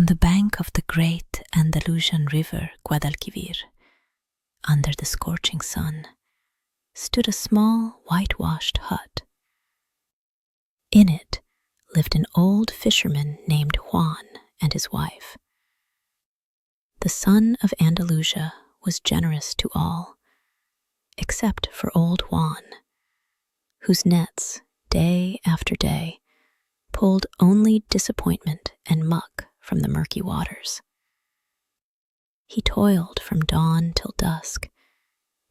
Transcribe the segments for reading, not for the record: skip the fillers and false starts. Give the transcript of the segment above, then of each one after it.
On the bank of the great Andalusian river Guadalquivir, under the scorching sun, stood a small whitewashed hut. In it lived an old fisherman named Juan and his wife. The son of Andalusia was generous to all, except for old Juan, whose nets, day after day, pulled only disappointment and muck from the murky waters. He toiled from dawn till dusk,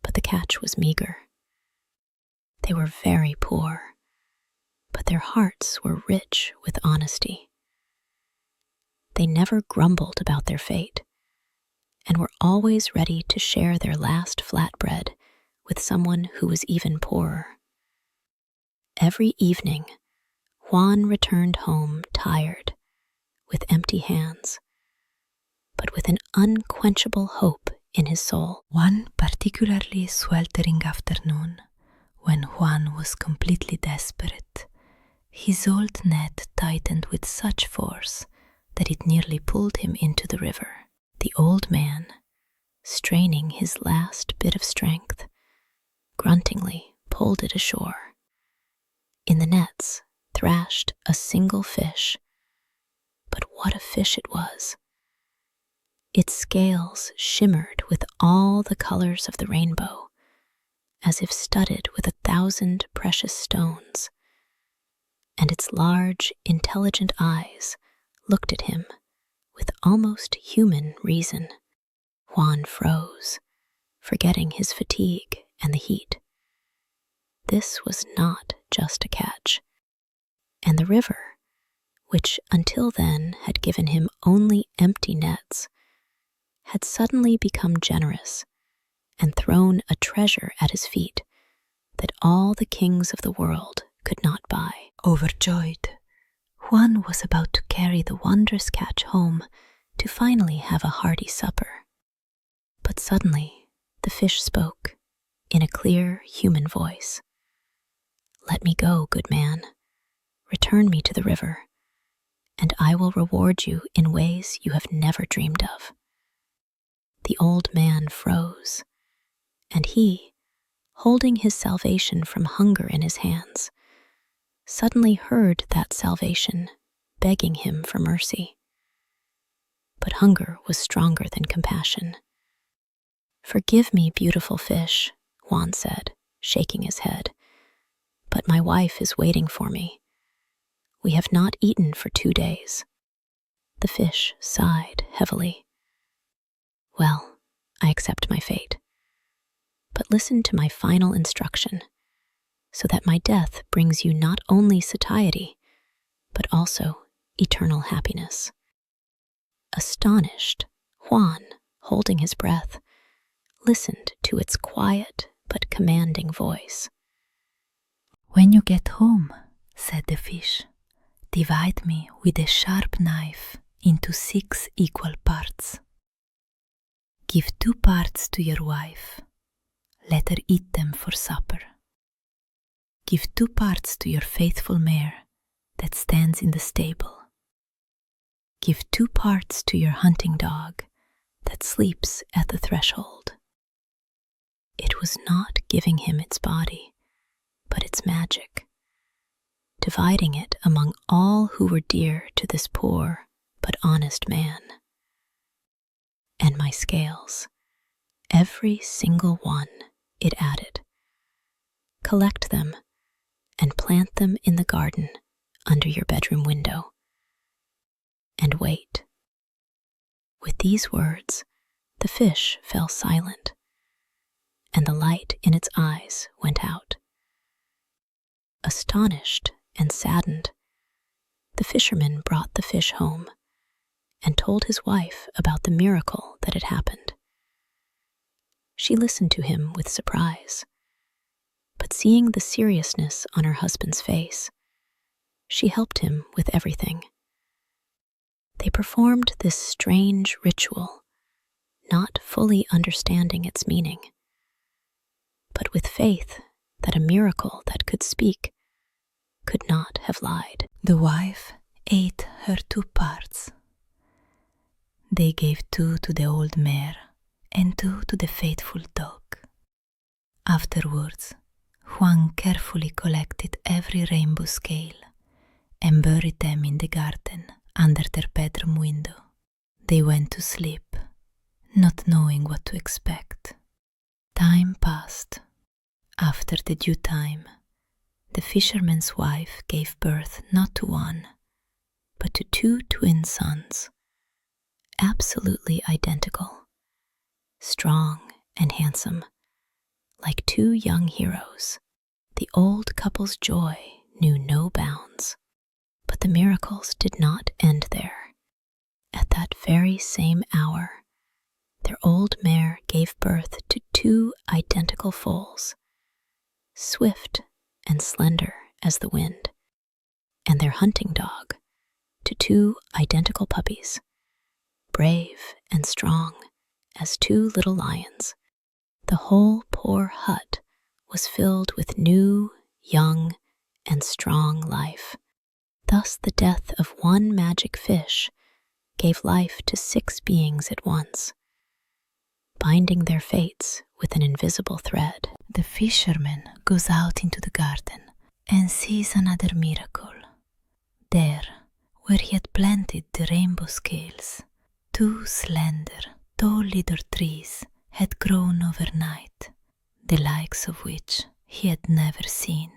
but the catch was meager. They were very poor, but their hearts were rich with honesty. They never grumbled about their fate, and were always ready to share their last flatbread with someone who was even poorer. Every evening, Juan returned home tired, with empty hands, but with an unquenchable hope in his soul. One particularly sweltering afternoon, when Juan was completely desperate, his old net tightened with such force that it nearly pulled him into the river. The old man, straining his last bit of strength, gruntingly pulled it ashore. In the nets thrashed a single fish, but what a fish it was! Its scales shimmered with all the colors of the rainbow, as if studded with 1,000 precious stones, and its large, intelligent eyes looked at him with almost human reason. Juan froze, forgetting his fatigue and the heat. This was not just a catch, and the river, which until then had given him only empty nets, had suddenly become generous and thrown a treasure at his feet that all the kings of the world could not buy. Overjoyed, Juan was about to carry the wondrous catch home to finally have a hearty supper. But suddenly the fish spoke in a clear human voice. "Let me go, good man. Return me to the river, and I will reward you in ways you have never dreamed of." The old man froze, and he, holding his salvation from hunger in his hands, suddenly heard that salvation begging him for mercy. But hunger was stronger than compassion. "Forgive me, beautiful fish," Juan said, shaking his head, "but my wife is waiting for me. We have not eaten for 2 days." The fish sighed heavily. "Well, I accept my fate. But listen to my final instruction, so that my death brings you not only satiety, but also eternal happiness." Astonished, Juan, holding his breath, listened to its quiet but commanding voice. "When you get home," said the fish, "divide me with a sharp knife into 6 equal parts. Give 2 parts to your wife. Let her eat them for supper. Give 2 parts to your faithful mare that stands in the stable. Give 2 parts to your hunting dog that sleeps at the threshold." It was not giving him its body, but its magic, dividing it among all who were dear to this poor but honest man. "And my scales, every single one," it added. "Collect them and plant them in the garden under your bedroom window. And wait." With these words, the fish fell silent, and the light in its eyes went out. Astonished and saddened, the fisherman brought the fish home and told his wife about the miracle that had happened. She listened to him with surprise, but seeing the seriousness on her husband's face, she helped him with everything. They performed this strange ritual, not fully understanding its meaning, but with faith that a miracle that could speak could not have lied. The wife ate her 2 parts, They gave 2 to the old mare and 2 to the faithful dog. Afterwards, Juan carefully collected every rainbow scale and buried them in the garden under their bedroom window. They went to sleep, not knowing what to expect. Time passed. After the due time, the fisherman's wife gave birth not to 1, but to 2 twin sons, absolutely identical, strong and handsome, like 2 young heroes. The old couple's joy knew no bounds. But the miracles did not end there. At that very same hour, their old mare gave birth to 2 identical foals, swift and slender as the wind, and their hunting dog to 2 identical puppies, brave and strong as 2 little lions. The whole poor hut was filled with new, young, and strong life. Thus the death of 1 magic fish gave life to 6 beings at once, binding their fates with an invisible thread. The fisherman goes out into the garden and sees another miracle. There, where he had planted the rainbow scales, 2 slender, tall little trees had grown overnight, the likes of which he had never seen.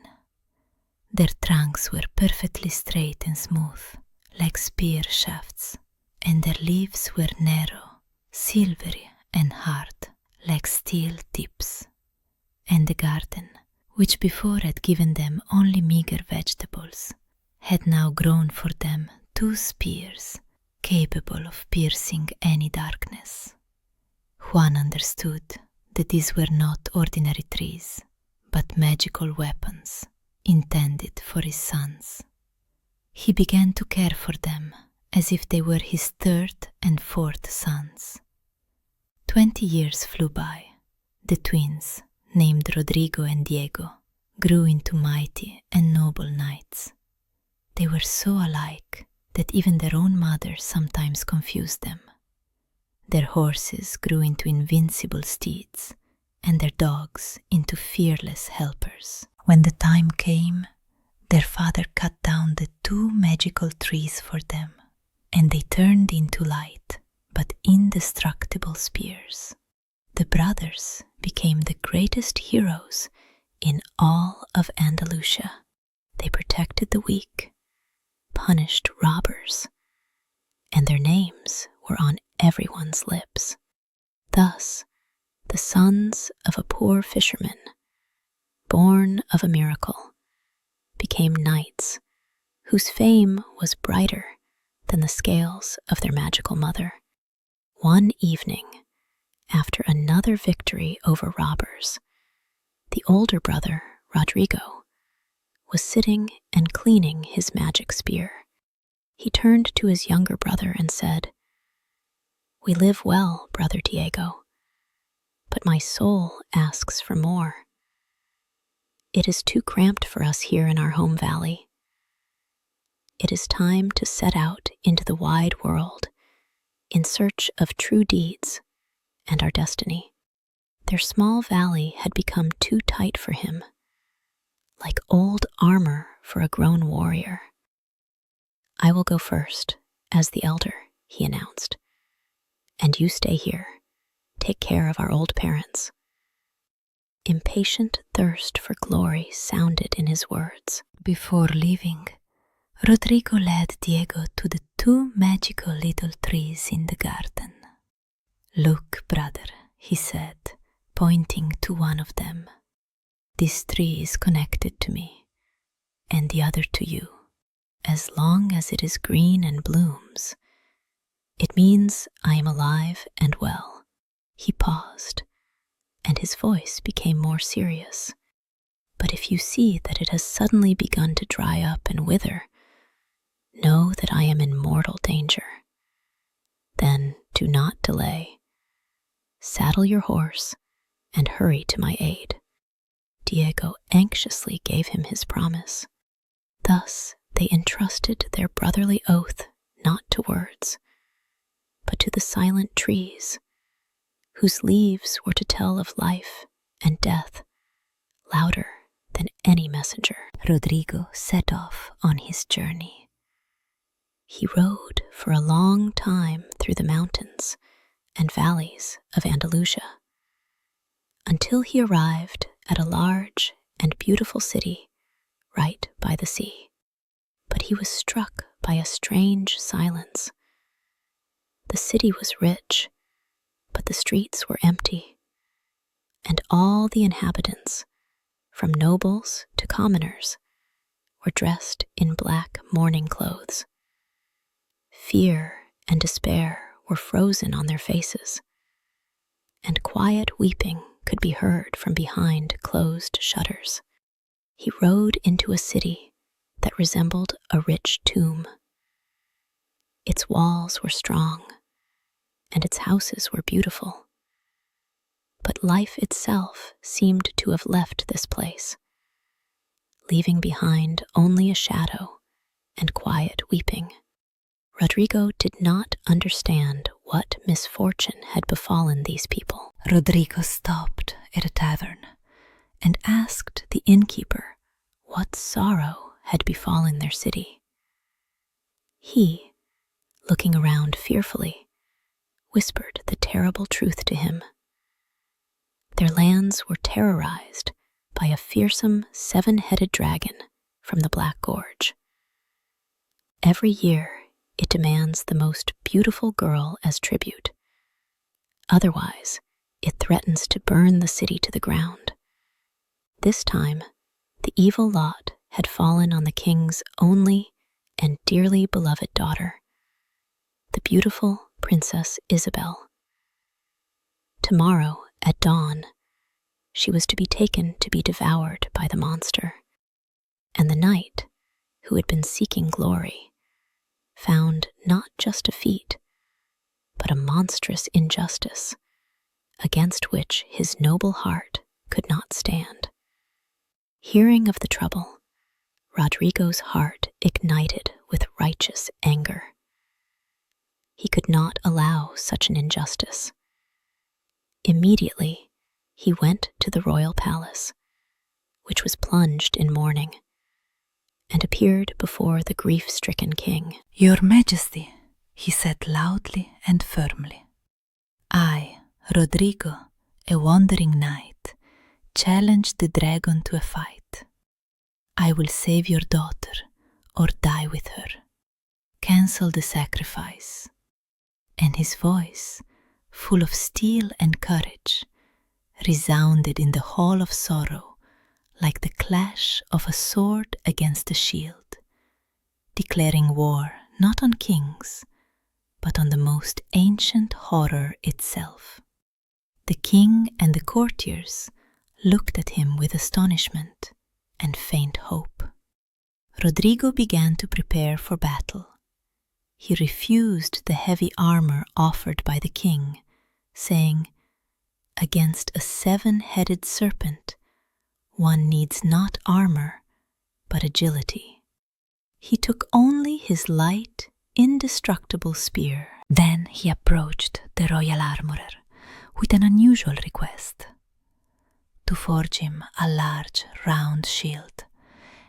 Their trunks were perfectly straight and smooth, like spear shafts, and their leaves were narrow, silvery, and hard, like steel tips. And the garden, which before had given them only meager vegetables, had now grown for them 2 spears, capable of piercing any darkness. Juan understood that these were not ordinary trees, but magical weapons intended for his sons. He began to care for them as if they were his 3rd and 4th sons. 20 years flew by. The twins, named Rodrigo and Diego, grew into mighty and noble knights. They were so alike that even their own mother sometimes confused them. Their horses grew into invincible steeds, and their dogs into fearless helpers. When the time came, their father cut down the 2 magical trees for them, and they turned into light but indestructible spears. The brothers became the greatest heroes in all of Andalusia. They protected the weak, punished robbers, and their names were on everyone's lips. Thus, the sons of a poor fisherman, born of a miracle, became knights whose fame was brighter than the scales of their magical mother. One evening, after another victory over robbers, the older brother, Rodrigo, was sitting and cleaning his magic spear. He turned to his younger brother and said, "We live well, Brother Diego, but my soul asks for more. It is too cramped for us here in our home valley. It is time to set out into the wide world in search of true deeds and our destiny." Their small valley had become too tight for him, like old armor for a grown warrior. "I will go first, as the elder," he announced, "and you stay here. Take care of our old parents." Impatient thirst for glory sounded in his words. Before leaving, Rodrigo led Diego to the 2 magical little trees in the garden. "Look, brother," he said, pointing to one of them. "This tree is connected to me, and the other to you. As long as it is green and blooms, it means I am alive and well." He paused, and his voice became more serious. "But if you see that it has suddenly begun to dry up and wither, know that I am in mortal danger. Then do not delay. Saddle your horse and hurry to my aid." Diego anxiously gave him his promise. Thus they entrusted their brotherly oath not to words, but to the silent trees, whose leaves were to tell of life and death, louder than any messenger. Rodrigo set off on his journey. He rode for a long time through the mountains and valleys of Andalusia, until he arrived at a large and beautiful city right by the sea. But he was struck by a strange silence. The city was rich, but the streets were empty, and all the inhabitants, from nobles to commoners, were dressed in black mourning clothes. Fear and despair were frozen on their faces, and quiet weeping could be heard from behind closed shutters. He rode into a city that resembled a rich tomb. Its walls were strong, and its houses were beautiful. But life itself seemed to have left this place, leaving behind only a shadow and quiet weeping. Rodrigo did not understand what misfortune had befallen these people. Rodrigo stopped at a tavern and asked the innkeeper What sorrow had befallen their city? He, looking around fearfully, whispered the terrible truth to him. Their lands were terrorized by a fearsome 7-headed dragon from the Black Gorge. Every year, it demands the most beautiful girl as tribute. Otherwise, it threatens to burn the city to the ground. This time, the evil lot had fallen on the king's only and dearly beloved daughter, the beautiful Princess Isabel. Tomorrow, at dawn, she was to be taken to be devoured by the monster, and the knight, who had been seeking glory, found not just a feat, but a monstrous injustice against which his noble heart could not stand. Hearing of the trouble, Rodrigo's heart ignited with righteous anger. He could not allow such an injustice. Immediately, he went to the royal palace, which was plunged in mourning, and appeared before the grief-stricken king. "Your Majesty," he said loudly and firmly, "I, Rodrigo, a wandering knight, challenge the dragon to a fight. I will save your daughter or die with her. Cancel the sacrifice." And his voice, full of steel and courage, resounded in the hall of sorrow like the clash of a sword against a shield, declaring war not on kings, but on the most ancient horror itself. The king and the courtiers looked at him with astonishment and faint hope. Rodrigo began to prepare for battle. He refused the heavy armor offered by the king, saying, "Against a 7-headed serpent, one needs not armor, but agility." He took only his light, indestructible spear. Then he approached the royal armorer with an unusual request: to forge him a large, round shield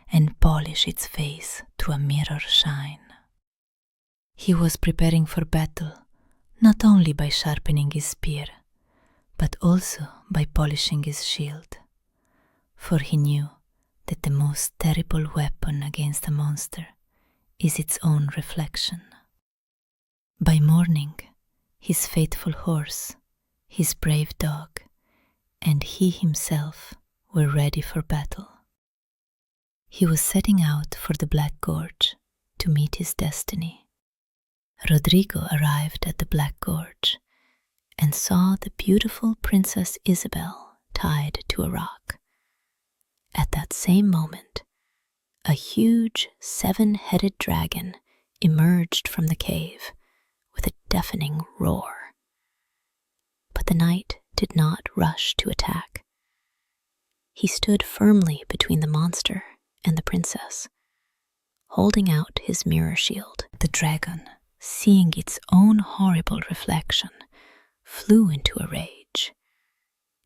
and polish its face to a mirror shine. He was preparing for battle not only by sharpening his spear, but also by polishing his shield, for he knew that the most terrible weapon against a monster is its own reflection. By morning, his faithful horse, his brave dog, and he himself were ready for battle. He was setting out for the Black Gorge to meet his destiny. Rodrigo arrived at the Black Gorge and saw the beautiful Princess Isabel tied to a rock. At that same moment, a huge 7-headed dragon emerged from the cave with a deafening roar. But the knight did not rush to attack. He stood firmly between the monster and the princess, holding out his mirror shield. The dragon, seeing its own horrible reflection, flew into a rage.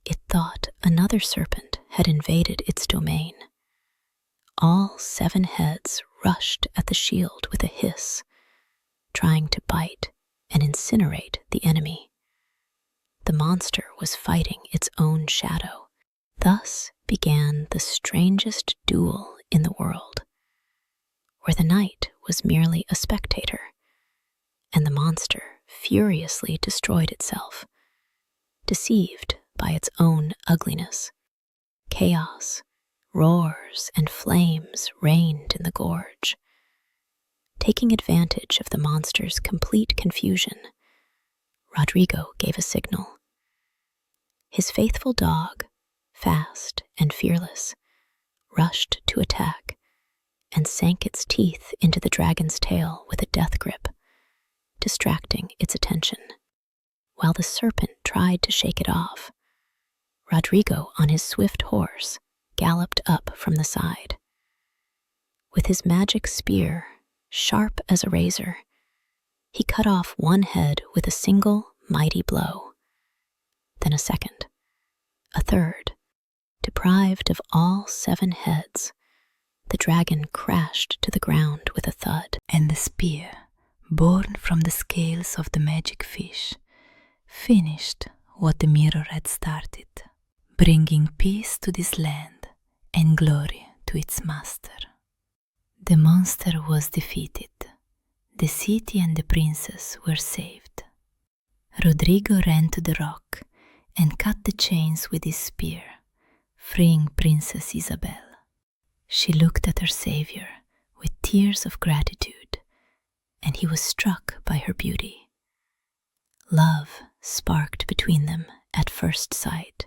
It thought another serpent had invaded its domain. All 7 heads rushed at the shield with a hiss, trying to bite and incinerate the enemy. The monster was fighting its own shadow. Thus began the strangest duel in the world, where the knight was merely a spectator, and the monster furiously destroyed itself, deceived by its own ugliness. Chaos, roars, and flames reigned in the gorge. Taking advantage of the monster's complete confusion, Rodrigo gave a signal. His faithful dog, fast and fearless, rushed to attack and sank its teeth into the dragon's tail with a death grip, distracting its attention. While the serpent tried to shake it off, Rodrigo, on his swift horse, galloped up from the side. With his magic spear, sharp as a razor, he cut off one head with a single mighty blow, then a second, a third. Deprived of all 7 heads, the dragon crashed to the ground with a thud. And the spear, born from the scales of the magic fish, finished what the mirror had started, bringing peace to this land and glory to its master. The monster was defeated. The city and the princess were saved. Rodrigo ran to the rock and cut the chains with his spear, freeing Princess Isabel. She looked at her savior with tears of gratitude, and he was struck by her beauty. Love sparked between them at first sight.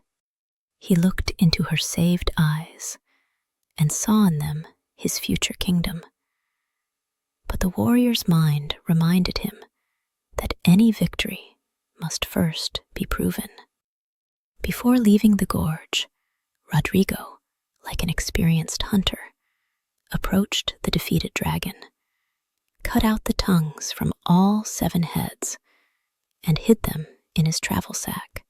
He looked into her saved eyes and saw in them his future kingdom. But the warrior's mind reminded him that any victory must first be proven. Before leaving the gorge, Rodrigo, like an experienced hunter, approached the defeated dragon, cut out the tongues from all 7 heads, and hid them in his travel sack.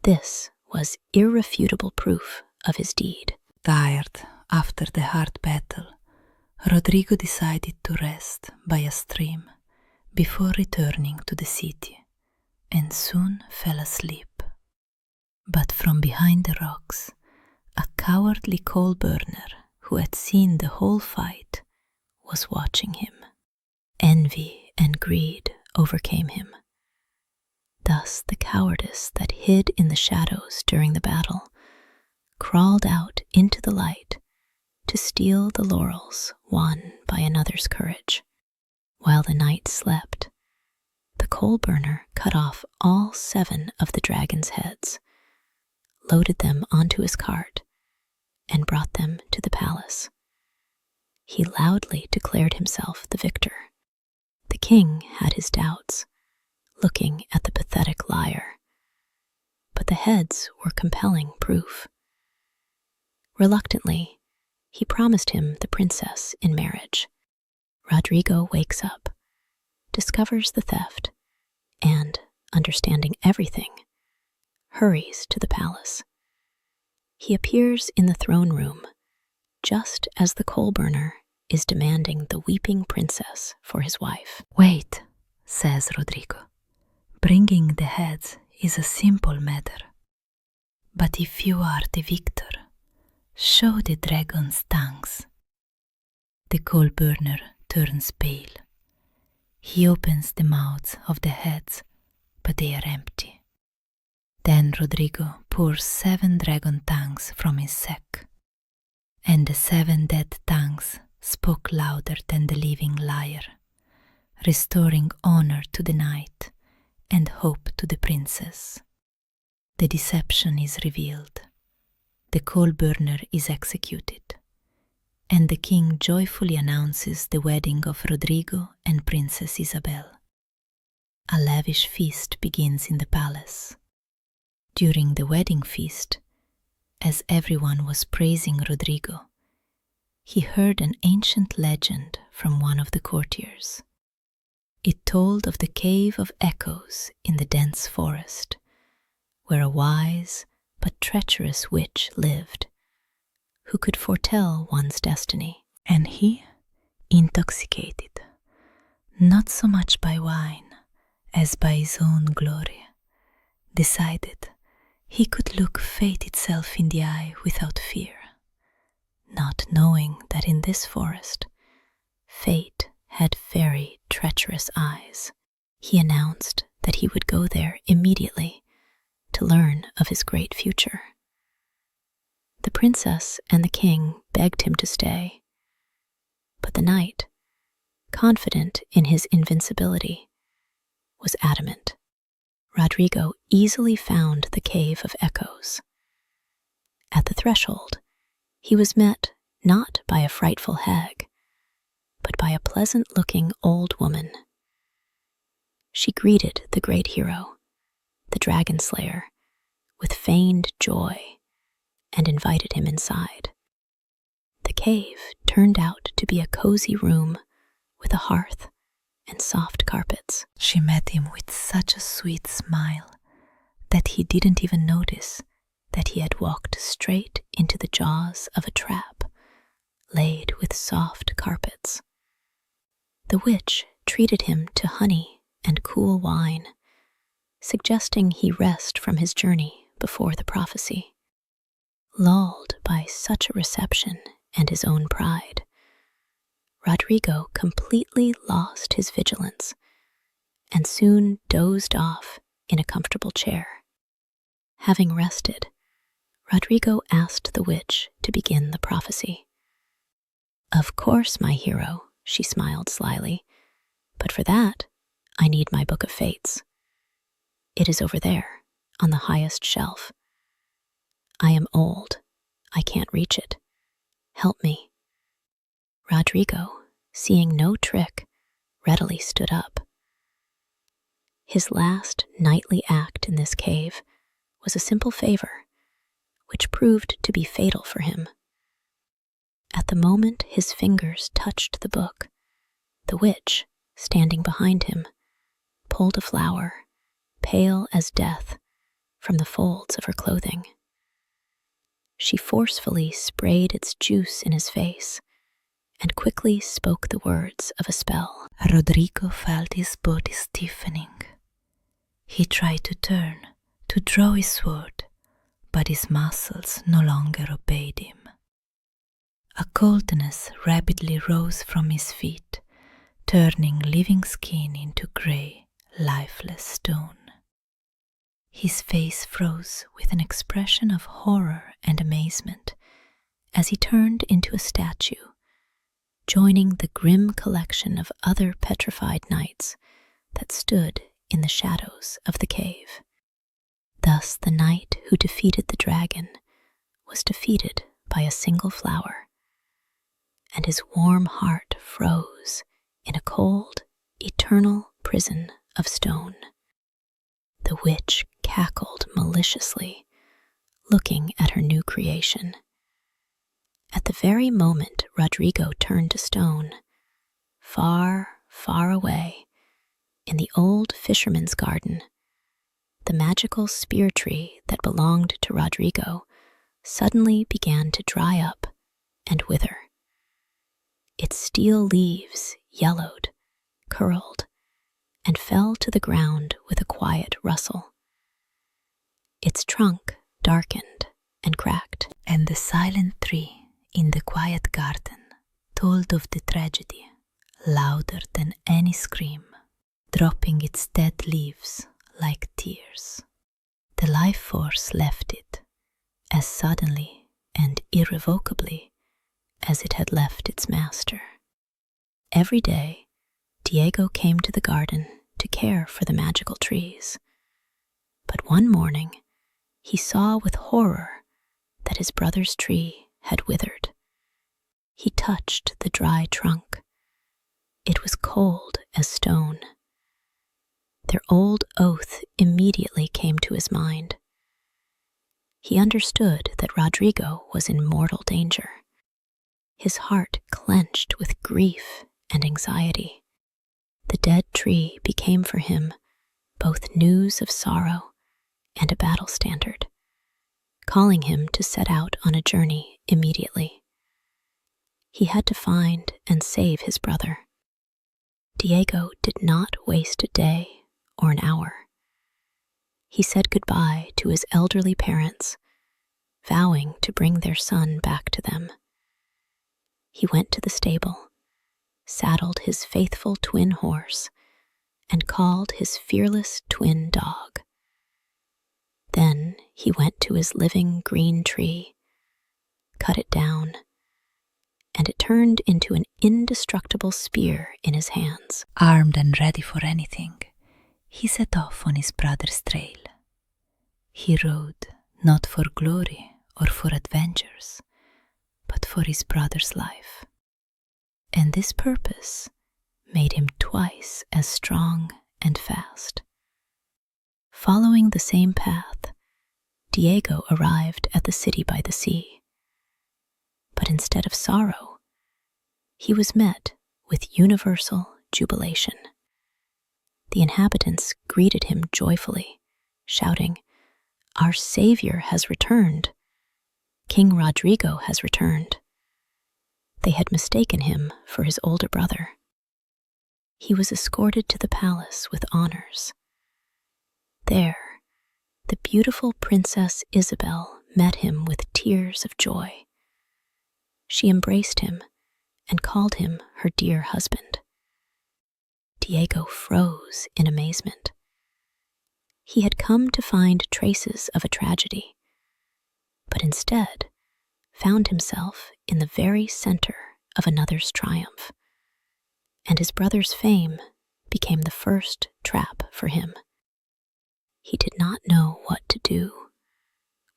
This was irrefutable proof of his deed. Tired after the hard battle, Rodrigo decided to rest by a stream before returning to the city, and soon fell asleep. But from behind the rocks, a cowardly coal burner who had seen the whole fight was watching him. Envy and greed overcame him. Thus the cowardice that hid in the shadows during the battle crawled out into the light to steal the laurels won by another's courage. While the knight slept, the coal burner cut off all 7 of the dragon's heads, loaded them onto his cart, and brought them to the palace. He loudly declared himself the victor. The king had his doubts, looking at the pathetic liar, but the heads were compelling proof. Reluctantly, he promised him the princess in marriage. Rodrigo wakes up, discovers the theft, and, understanding everything, hurries to the palace. He appears in the throne room just as the coal burner is demanding the weeping princess for his wife. "Wait," says Rodrigo. "Bringing the heads is a simple matter. But if you are the victor, show the dragon's tongues." The coal burner turns pale. He opens the mouths of the heads, but they are empty. Then Rodrigo pours 7 dragon tongues from his sack, and the 7 dead tongues spoke louder than the living liar, restoring honor to the knight and hope to the princess. The deception is revealed. The coal burner is executed, and the king joyfully announces the wedding of Rodrigo and Princess Isabel. A lavish feast begins in the palace. During the wedding feast, as everyone was praising Rodrigo, he heard an ancient legend from one of the courtiers. It told of the cave of echoes in the dense forest, where a wise but treacherous witch lived, who could foretell one's destiny. And he, intoxicated, not so much by wine as by his own glory, decided he could look fate itself in the eye without fear, not knowing that in this forest, fate had very treacherous eyes. He announced that he would go there immediately to learn of his great future. The princess and the king begged him to stay, but the knight, confident in his invincibility, was adamant. Rodrigo easily found the cave of echoes. At the threshold, he was met not by a frightful hag, but by a pleasant-looking old woman. She greeted the great hero, the dragon slayer, with feigned joy and invited him inside. The cave turned out to be a cozy room with a hearth and soft carpets. She met him with such a sweet smile that he didn't even notice that he had walked straight into the jaws of a trap laid with soft carpets. The witch treated him to honey and cool wine, suggesting he rest from his journey before the prophecy. Lulled by such a reception and his own pride, Rodrigo completely lost his vigilance and soon dozed off in a comfortable chair. Having rested, Rodrigo asked the witch to begin the prophecy. "Of course, my hero," she smiled slyly, "but for that, I need my book of fates. It is over there, on the highest shelf. I am old. I can't reach it. Help me." Rodrigo, seeing no trick, readily stood up. His last nightly act in this cave was a simple favor, which proved to be fatal for him. At the moment his fingers touched the book, the witch, standing behind him, pulled a flower, pale as death, from the folds of her clothing. She forcefully sprayed its juice in his face and quickly spoke the words of a spell. Rodrigo felt his body stiffening. He tried to turn, to draw his sword, but his muscles no longer obeyed him. A coldness rapidly rose from his feet, turning living skin into grey, lifeless stone. His face froze with an expression of horror and amazement as he turned into a statue, joining the grim collection of other petrified knights that stood in the shadows of the cave. Thus the knight who defeated the dragon was defeated by a single flower, and his warm heart froze in a cold, eternal prison of stone. The witch cackled maliciously, looking at her new creation. At the very moment Rodrigo turned to stone, far, far away, in the old fisherman's garden, the magical spear tree that belonged to Rodrigo suddenly began to dry up and wither. Its steel leaves yellowed, curled, and fell to the ground with a quiet rustle. Its trunk darkened and cracked, and the silent tree in the quiet garden told of the tragedy louder than any scream, dropping its dead leaves like tears. The life force left it as suddenly and irrevocably as it had left its master. Every day, Diego came to the garden to care for the magical trees. But one morning, he saw with horror that his brother's tree had withered. He touched the dry trunk. It was cold as stone. Their old oath immediately came to his mind. He understood that Rodrigo was in mortal danger. His heart clenched with grief and anxiety. The dead tree became for him both news of sorrow and a battle standard, calling him to set out on a journey immediately. He had to find and save his brother. Diego did not waste a day or an hour. He said goodbye to his elderly parents, vowing to bring their son back to them. He went to the stable, saddled his faithful twin horse, and called his fearless twin dog. Then he went to his living green tree, cut it down, and it turned into an indestructible spear in his hands. Armed and ready for anything, he set off on his brother's trail. He rode not for glory or for adventures, but for his brother's life. And this purpose made him twice as strong and fast. Following the same path, Diego arrived at the city by the sea. But instead of sorrow, he was met with universal jubilation. The inhabitants greeted him joyfully, shouting, "Our Savior has returned! King Rodrigo has returned!" They had mistaken him for his older brother. He was escorted to the palace with honors. There, the beautiful Princess Isabel met him with tears of joy. She embraced him and called him her dear husband. Diego froze in amazement. He had come to find traces of a tragedy, but instead found himself in the very center of another's triumph, and his brother's fame became the first trap for him. He did not know what to do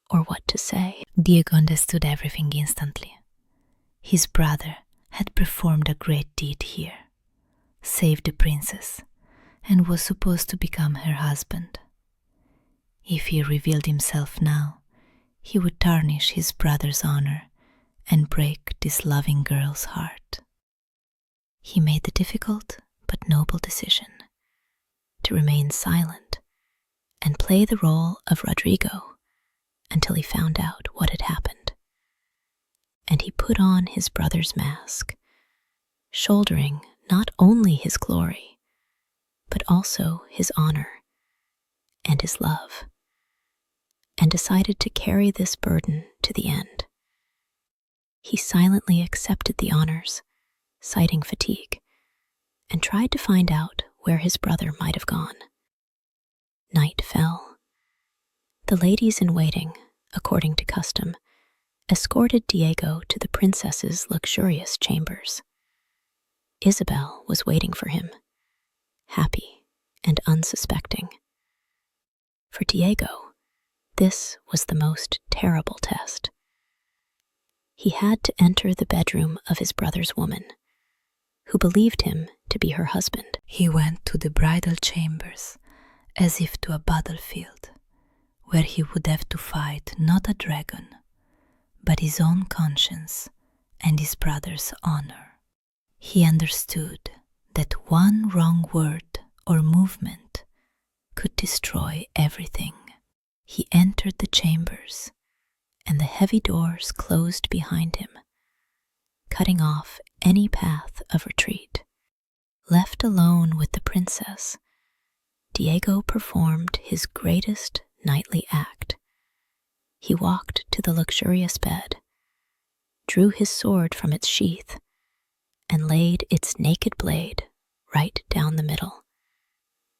or what to say. Diego understood everything instantly. His brother had performed a great deed here, saved the princess, and was supposed to become her husband. If he revealed himself now, he would tarnish his brother's honor and break this loving girl's heart. He made the difficult but noble decision to remain silent and play the role of Rodrigo until he found out what had happened. And he put on his brother's mask, shouldering not only his glory, but also his honor and his love, and decided to carry this burden to the end. He silently accepted the honors, citing fatigue, and tried to find out where his brother might have gone. Night fell. The ladies in waiting, according to custom, escorted Diego to the princess's luxurious chambers. Isabel was waiting for him, happy and unsuspecting. For Diego, this was the most terrible test. He had to enter the bedroom of his brother's woman, who believed him to be her husband. He went to the bridal chambers as if to a battlefield, where he would have to fight not a dragon, but his own conscience and his brother's honor. He understood that one wrong word or movement could destroy everything. He entered the chambers, and the heavy doors closed behind him, cutting off any path of retreat. Left alone with the princess, Diego performed his greatest nightly act. He walked to the luxurious bed, drew his sword from its sheath, and laid its naked blade right down the middle,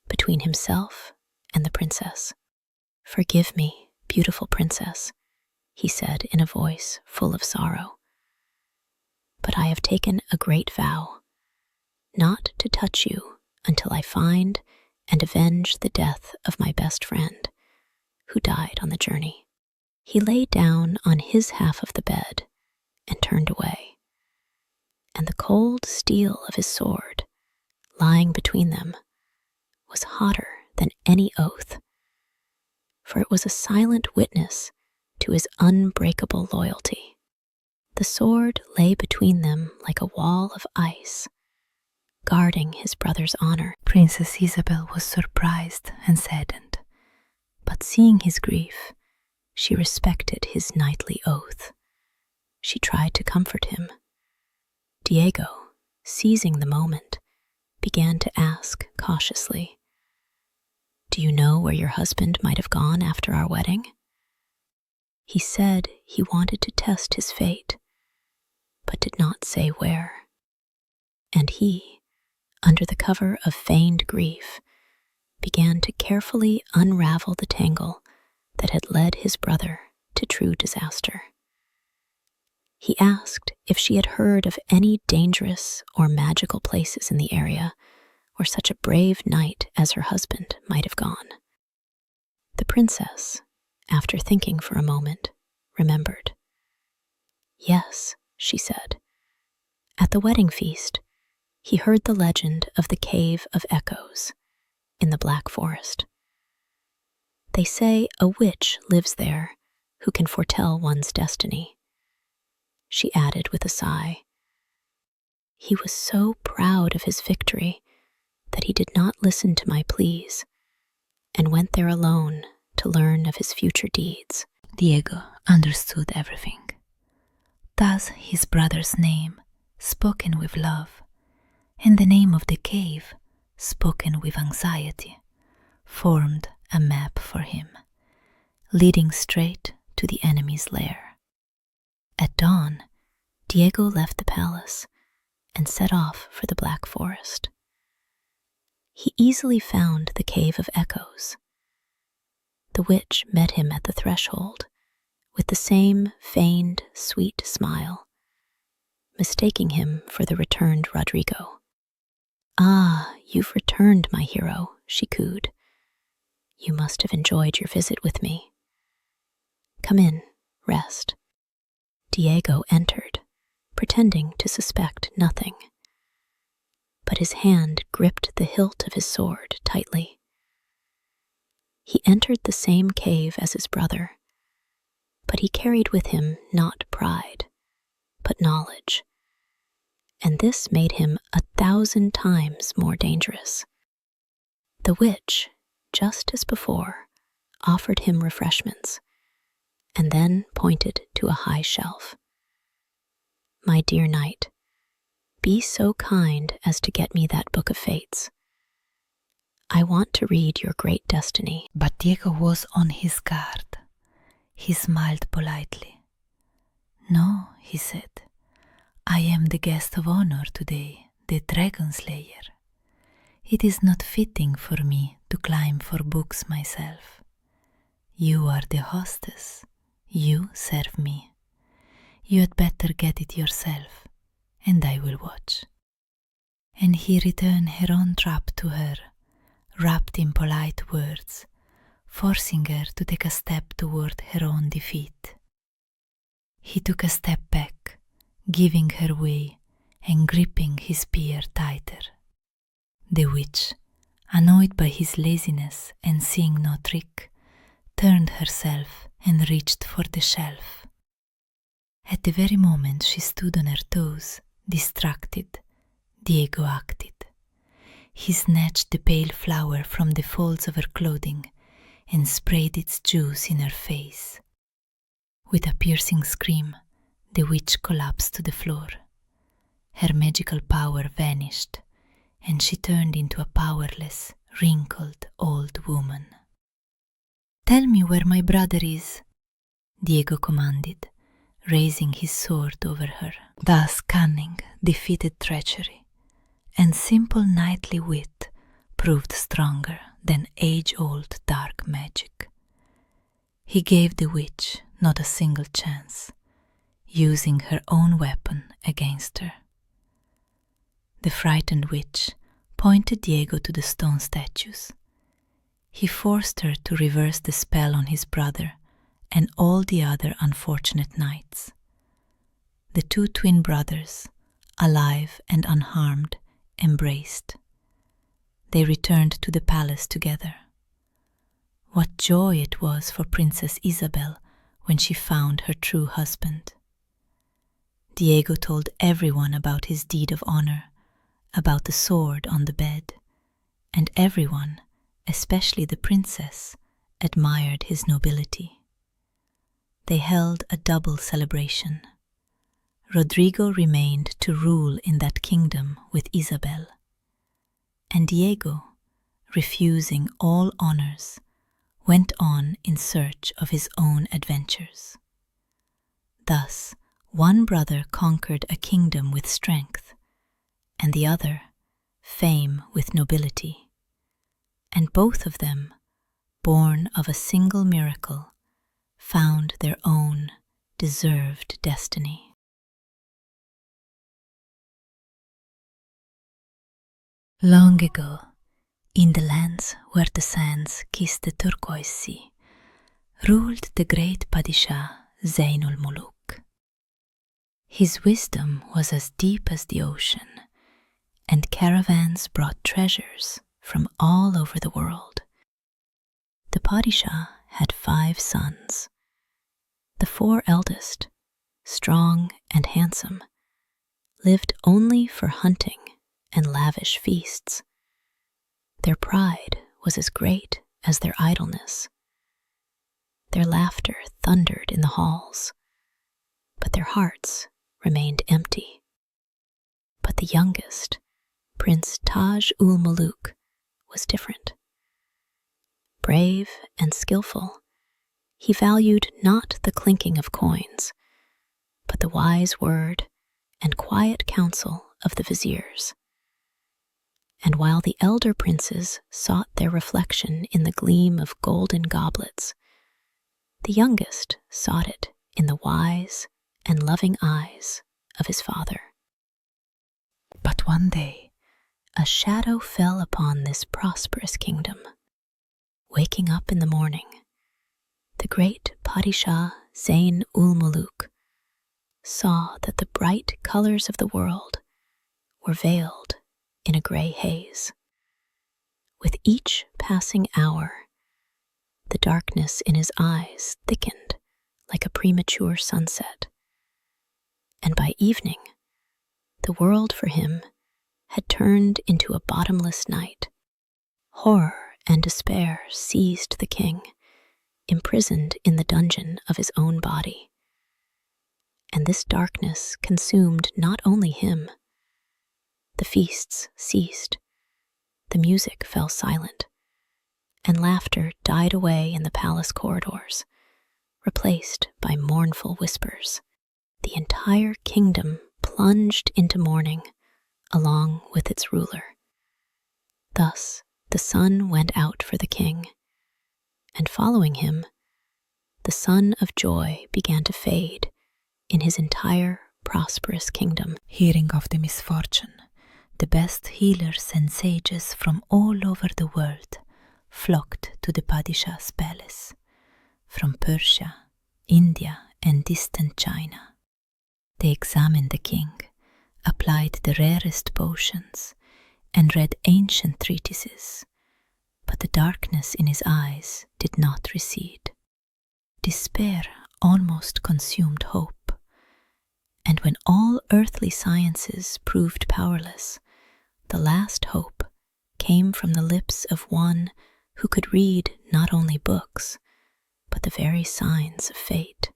between himself and the princess. "Forgive me, beautiful princess," he said in a voice full of sorrow. "But I have taken a great vow, not to touch you until I find and avenge the death of my best friend, who died on the journey." He lay down on his half of the bed and turned away, and the cold steel of his sword, lying between them, was hotter than any oath, for it was a silent witness to his unbreakable loyalty. The sword lay between them like a wall of ice, guarding his brother's honor. Princess Isabel was surprised and saddened, but seeing his grief, she respected his knightly oath. She tried to comfort him. Diego, seizing the moment, began to ask cautiously, "Do you know where your husband might have gone after our wedding?" He said he wanted to test his fate, but did not say where. And he, under the cover of feigned grief, began to carefully unravel the tangle that had led his brother to true disaster. He asked if she had heard of any dangerous or magical places in the area where such a brave knight as her husband might have gone. The princess, after thinking for a moment, remembered. "Yes," she said. "At the wedding feast, he heard the legend of the Cave of Echoes in the Black Forest. They say a witch lives there who can foretell one's destiny." She added with a sigh. "He was so proud of his victory that he did not listen to my pleas and went there alone to learn of his future deeds." Diego understood everything. Thus his brother's name, spoken with love, and the name of the cave, spoken with anxiety, formed a map for him, leading straight to the enemy's lair. At dawn, Diego left the palace and set off for the Black Forest. He easily found the Cave of Echoes. The witch met him at the threshold with the same feigned, sweet smile, mistaking him for the returned Rodrigo. "Ah, you've returned, my hero," she cooed. "You must have enjoyed your visit with me. Come in, rest." Diego entered, pretending to suspect nothing. But his hand gripped the hilt of his sword tightly. He entered the same cave as his brother, but he carried with him not pride, but knowledge, and this made him 1,000 times more dangerous. The witch, just as before, offered him refreshments, and then pointed to a high shelf. "My dear knight, be so kind as to get me that book of fates. I want to read your great destiny." But Diego was on his guard. He smiled politely. "No," he said, "I am the guest of honor today, the Dragon Slayer. It is not fitting for me to climb for books myself. You are the hostess. You serve me. You had better get it yourself, and I will watch." And he returned her own trap to her, wrapped in polite words, forcing her to take a step toward her own defeat. He took a step back, giving her way and gripping his spear tighter. The witch, annoyed by his laziness and seeing no trick, turned herself and reached for the shelf. At the very moment she stood on her toes, distracted, Diego acted. He snatched the pale flower from the folds of her clothing and sprayed its juice in her face. With a piercing scream, the witch collapsed to the floor. Her magical power vanished, and she turned into a powerless, wrinkled old woman. "Tell me where my brother is," Diego commanded, raising his sword over her. Thus cunning defeated treachery, and simple knightly wit proved stronger than age-old dark magic. He gave the witch not a single chance, using her own weapon against her. The frightened witch pointed Diego to the stone statues. He forced her to reverse the spell on his brother and all the other unfortunate knights. The two twin brothers, alive and unharmed, embraced. They returned to the palace together. What joy it was for Princess Isabel when she found her true husband. Diego told everyone about his deed of honor, about the sword on the bed, and everyone, especially the princess, admired his nobility. They held a double celebration. Rodrigo remained to rule in that kingdom with Isabel, and Diego, refusing all honors, went on in search of his own adventures. Thus, one brother conquered a kingdom with strength, and the other fame with nobility, and both of them, born of a single miracle, found their own deserved destiny. Long ago, in the lands where the sands kiss the turquoise sea, ruled the great Padishah Zainul Muluk. His wisdom was as deep as the ocean, and caravans brought treasures from all over the world. The Padishah had 5 sons. The 4 eldest, strong and handsome, lived only for hunting and lavish feasts. Their pride was as great as their idleness. Their laughter thundered in the halls, but their hearts remained empty. But the youngest, Prince Taj ul Muluk, was different. Brave and skillful, he valued not the clinking of coins, but the wise word and quiet counsel of the viziers. And while the elder princes sought their reflection in the gleam of golden goblets, the youngest sought it in the wise and loving eyes of his father. But one day, a shadow fell upon this prosperous kingdom. Waking up in the morning, the great Padishah Zain ul Muluk saw that the bright colors of the world were veiled in a gray haze. With each passing hour, the darkness in his eyes thickened like a premature sunset, and by evening, the world for him had turned into a bottomless night. Horror and despair seized the king, imprisoned in the dungeon of his own body. And this darkness consumed not only him. The feasts ceased, the music fell silent, and laughter died away in the palace corridors, replaced by mournful whispers. The entire kingdom plunged into mourning, along with its ruler. Thus, the sun went out for the king, and following him, the sun of joy began to fade in his entire prosperous kingdom. Hearing of the misfortune, the best healers and sages from all over the world flocked to the Padishah's palace, from Persia, India, and distant China. They examined the king, applied the rarest potions, and read ancient treatises, but the darkness in his eyes did not recede. Despair almost consumed hope, and when all earthly sciences proved powerless, the last hope came from the lips of one who could read not only books, but the very signs of fate.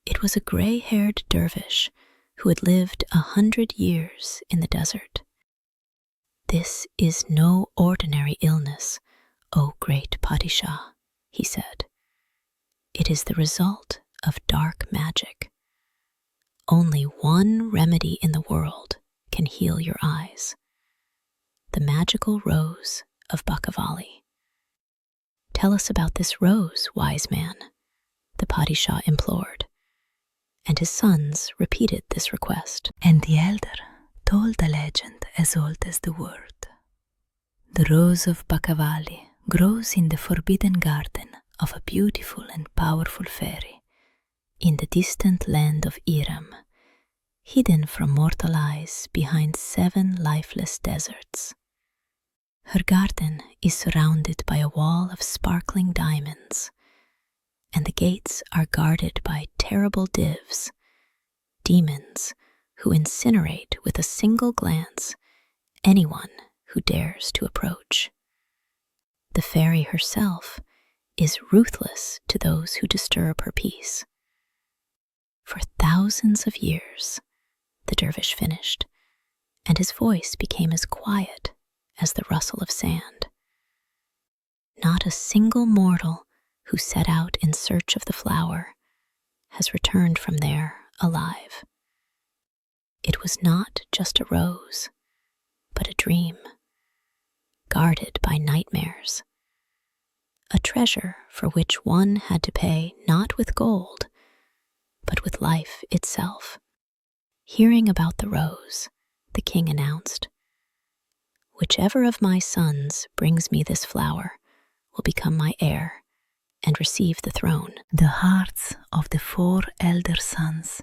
It was a gray-haired dervish who had lived 100 years in the desert. "This is no ordinary illness, O great Padishah," he said. "It is the result of dark magic. Only one remedy in the world can heal your eyes: the magical Rose of Bakavali." "Tell us about this rose, wise man," the Padishah implored, and his sons repeated this request. And the elder told a legend as old as the world. The Rose of Bakavali grows in the forbidden garden of a beautiful and powerful fairy in the distant land of Iram, hidden from mortal eyes behind 7 lifeless deserts. Her garden is surrounded by a wall of sparkling diamonds, and the gates are guarded by terrible divs, demons who incinerate with a single glance anyone who dares to approach. The fairy herself is ruthless to those who disturb her peace. For thousands of years, the dervish finished, and his voice became as quiet as the rustle of sand. Not a single mortal who set out in search of the flower has returned from there alive. It was not just a rose, but a dream, guarded by nightmares, a treasure for which one had to pay not with gold, but with life itself. Hearing about the rose, the king announced, "Whichever of my sons brings me this flower will become my heir and receive the throne." The hearts of the 4 elder sons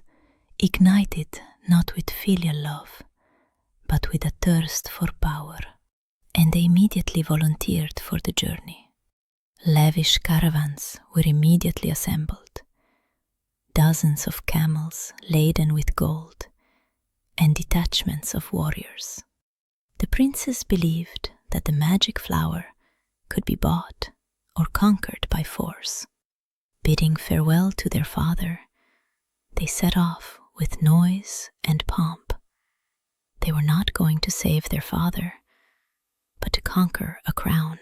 ignited not with filial love, but with a thirst for power, and they immediately volunteered for the journey. Lavish caravans were immediately assembled, dozens of camels laden with gold, and detachments of warriors. The princes believed that the magic flower could be bought or conquered by force. Bidding farewell to their father, they set off with noise and pomp. They were not going to save their father, but to conquer a crown.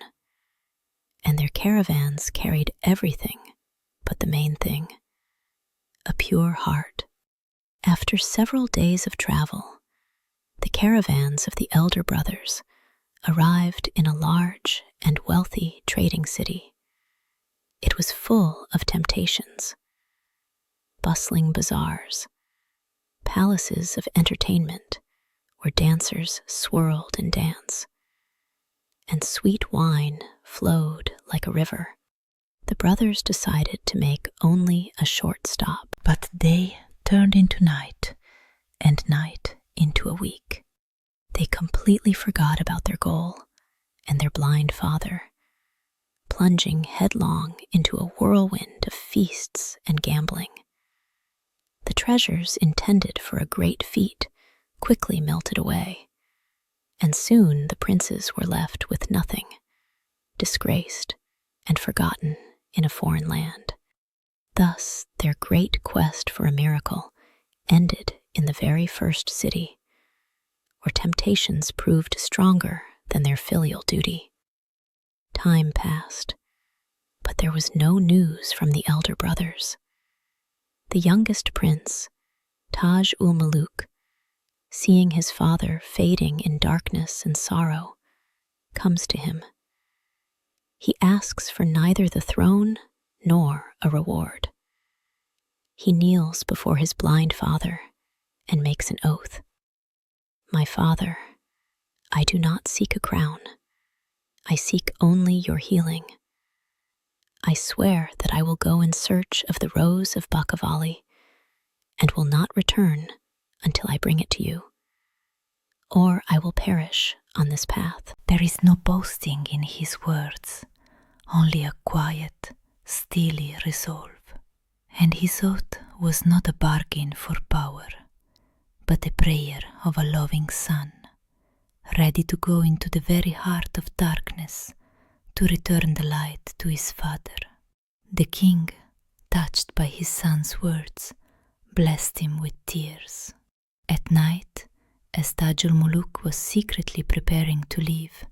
And their caravans carried everything but the main thing, a pure heart. After several days of travel, the caravans of the elder brothers arrived in a large and wealthy trading city. It was full of temptations, bustling bazaars, palaces of entertainment where dancers swirled and danced, and sweet wine flowed like a river. The brothers decided to make only a short stop, but day turned into night, and night into a week. They completely forgot about their goal and their blind father, plunging headlong into a whirlwind of feasts and gambling. The treasures intended for a great feat quickly melted away, and soon the princes were left with nothing, disgraced and forgotten in a foreign land. Thus, their great quest for a miracle ended in the very first city, where temptations proved stronger than their filial duty. Time passed, but there was no news from the elder brothers. The youngest prince, Taj-ul-Muluk, seeing his father fading in darkness and sorrow, comes to him. He asks for neither the throne nor a reward. He kneels before his blind father and makes an oath. "My father, I do not seek a crown. I seek only your healing. I swear that I will go in search of the Rose of Bakavali and will not return until I bring it to you, or I will perish on this path." There is no boasting in his words, only a quiet, steely resolve. And his oath was not a bargain for power, but a prayer of a loving son, ready to go into the very heart of darkness to return the light to his father. The king, touched by his son's words, blessed him with tears. At night, as Taj-ul-Muluk was secretly preparing to leave,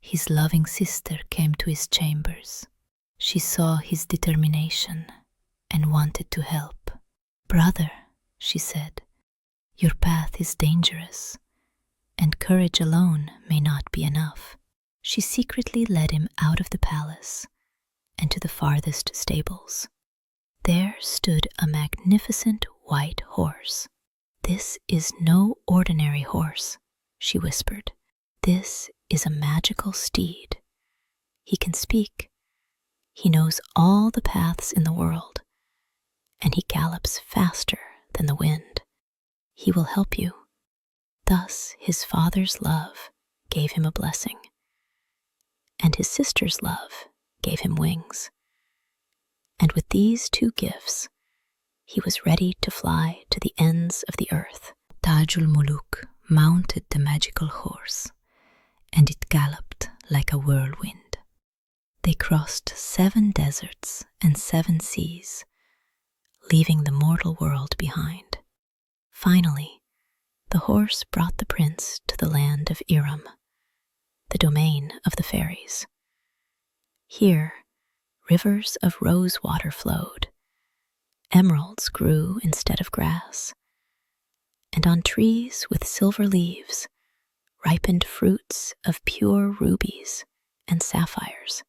his loving sister came to his chambers. She saw his determination and wanted to help. "Brother," she said, "your path is dangerous, and courage alone may not be enough." She secretly led him out of the palace and to the farthest stables. There stood a magnificent white horse. "This is no ordinary horse," she whispered. "This is a magical steed. He can speak. He knows all the paths in the world, and he gallops faster than the wind. He will help you." Thus his father's love gave him a blessing, and his sister's love gave him wings. And with these two gifts, he was ready to fly to the ends of the earth. Taj-ul-Muluk mounted the magical horse, and it galloped like a whirlwind. They crossed 7 deserts and 7 seas, leaving the mortal world behind. Finally, the horse brought the prince to the land of Iram, the domain of the fairies. Here, rivers of rose water flowed, emeralds grew instead of grass, and on trees with silver leaves ripened fruits of pure rubies and sapphires.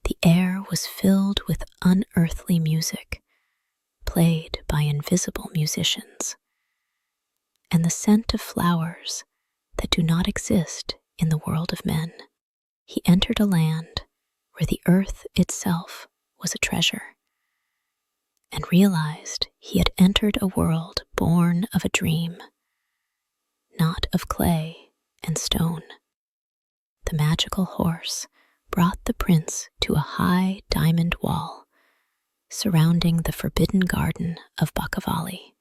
The air was filled with unearthly music, played by invisible musicians, and the scent of flowers that do not exist in the world of men. He entered a land where the earth itself was a treasure, and realized he had entered a world born of a dream, not of clay and stone. The magical horse brought the prince to a high diamond wall surrounding the forbidden garden of Bakavali.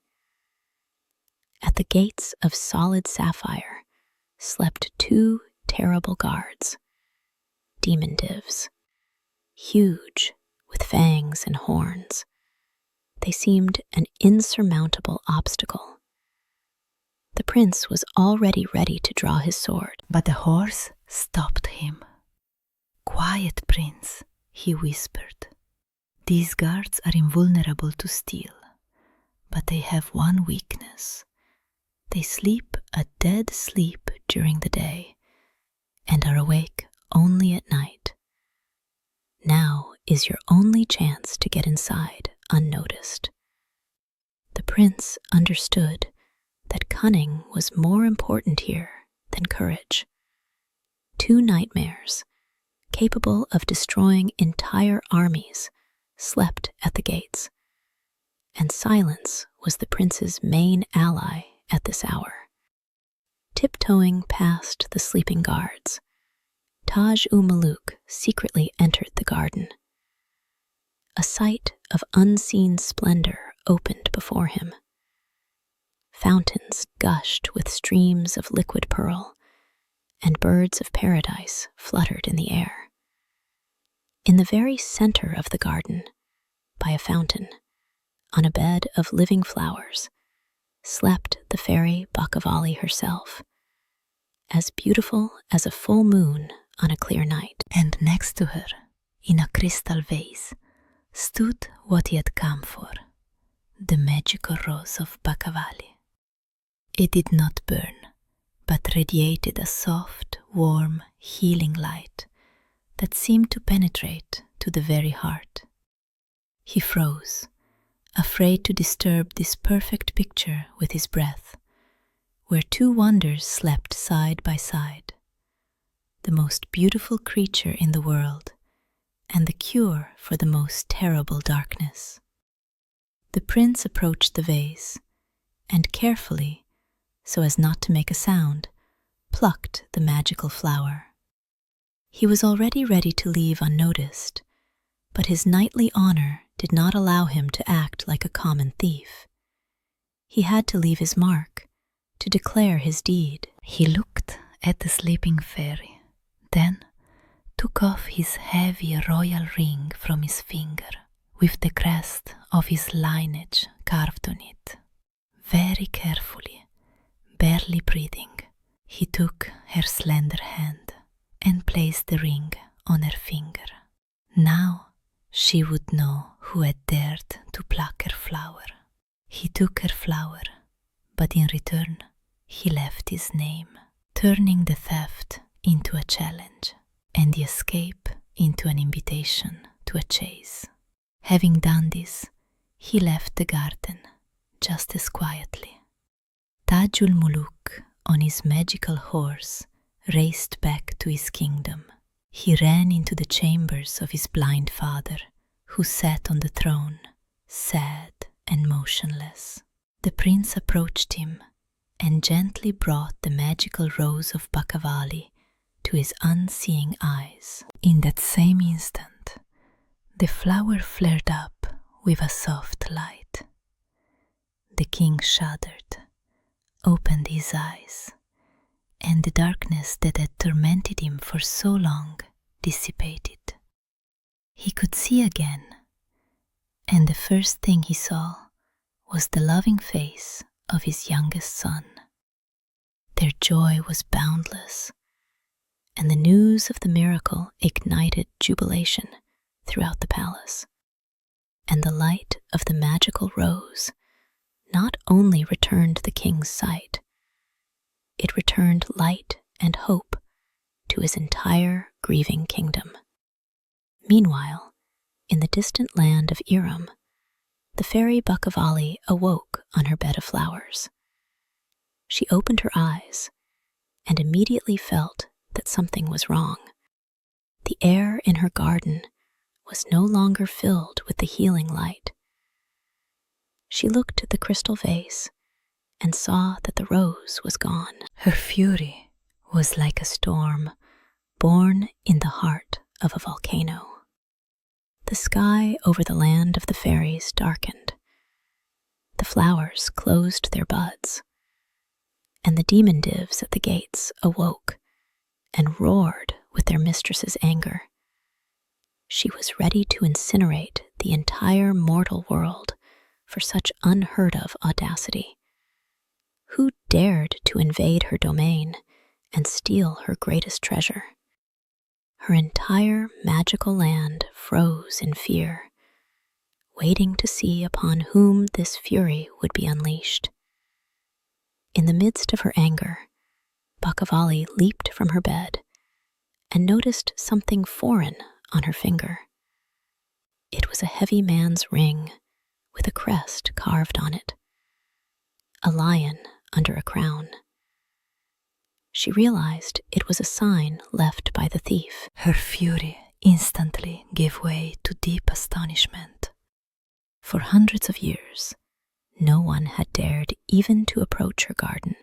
At the gates of solid sapphire slept 2 terrible guards, demon divs, huge with fangs and horns. They seemed an insurmountable obstacle. The prince was already ready to draw his sword, but the horse stopped him. "Quiet, prince," he whispered. "These guards are invulnerable to steel, but they have one weakness. They sleep a dead sleep during the day and are awake only at night. Now is your only chance to get inside unnoticed." The prince understood that cunning was more important here than courage. 2 nightmares, capable of destroying entire armies, slept at the gates, and silence was the prince's main ally at this hour. Tiptoeing past the sleeping guards, Taj-u-Maluk secretly entered the garden. A sight of unseen splendor opened before him. Fountains gushed with streams of liquid pearl, and birds of paradise fluttered in the air. In the very center of the garden, by a fountain, on a bed of living flowers, slept the fairy Bakavali herself, as beautiful as a full moon on a clear night. And next to her, in a crystal vase, stood what he had come for, the magical Rose of Bakavali. It did not burn, but radiated a soft, warm, healing light that seemed to penetrate to the very heart. He froze, afraid to disturb this perfect picture with his breath, where 2 wonders slept side by side, the most beautiful creature in the world and the cure for the most terrible darkness. The prince approached the vase and carefully, so as not to make a sound, plucked the magical flower. He was already ready to leave unnoticed, but his knightly honor did not allow him to act like a common thief. He had to leave his mark, to declare his deed. He looked at the sleeping fairy, then took off his heavy royal ring from his finger, with the crest of his lineage carved on it. Very carefully, barely breathing, he took her slender hand and placed the ring on her finger. Now she would know who had dared to pluck her flower. He took her flower, but in return he left his name, turning the theft into a challenge and the escape into an invitation to a chase. Having done this, he left the garden just as quietly. Taj-ul-Muluk, on his magical horse, raced back to his kingdom. He ran into the chambers of his blind father, who sat on the throne, sad and motionless. The prince approached him and gently brought the magical Rose of Bakavali to his unseeing eyes. In that same instant, the flower flared up with a soft light. The king shuddered, opened his eyes, and the darkness that had tormented him for so long dissipated. He could see again, and the first thing he saw was the loving face of his youngest son. Their joy was boundless, and the news of the miracle ignited jubilation throughout the palace. And the light of the magical rose not only returned the king's sight, it returned light and hope to his entire grieving kingdom. Meanwhile, in the distant land of Iram, the fairy Bakavali awoke on her bed of flowers. She opened her eyes and immediately felt that something was wrong. The air in her garden was no longer filled with the healing light. She looked at the crystal vase and saw that the rose was gone. Her fury was like a storm born in the heart of a volcano. The sky over the land of the fairies darkened. The flowers closed their buds, and the demon divs at the gates awoke and roared with their mistress's anger. She was ready to incinerate the entire mortal world for such unheard of audacity. Who dared to invade her domain and steal her greatest treasure? Her entire magical land froze in fear, waiting to see upon whom this fury would be unleashed. In the midst of her anger, Bakavali leaped from her bed and noticed something foreign on her finger. It was a heavy man's ring with a crest carved on it, a lion under a crown. She realized it was a sign left by the thief. Her fury instantly gave way to deep astonishment. For hundreds of years, no one had dared even to approach her garden.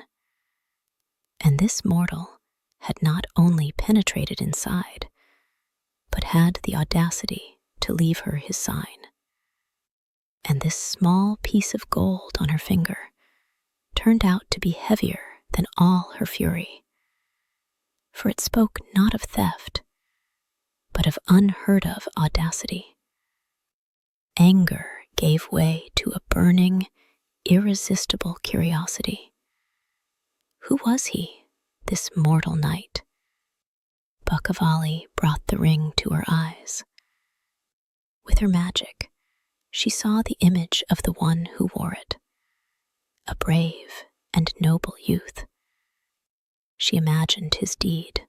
And this mortal had not only penetrated inside, but had the audacity to leave her his sign. And this small piece of gold on her finger turned out to be heavier than all her fury, for it spoke not of theft, but of unheard of audacity. Anger gave way to a burning, irresistible curiosity. Who was he, this mortal knight? Bakavali brought the ring to her eyes. With her magic, she saw the image of the one who wore it, a brave and noble youth. She imagined his deed.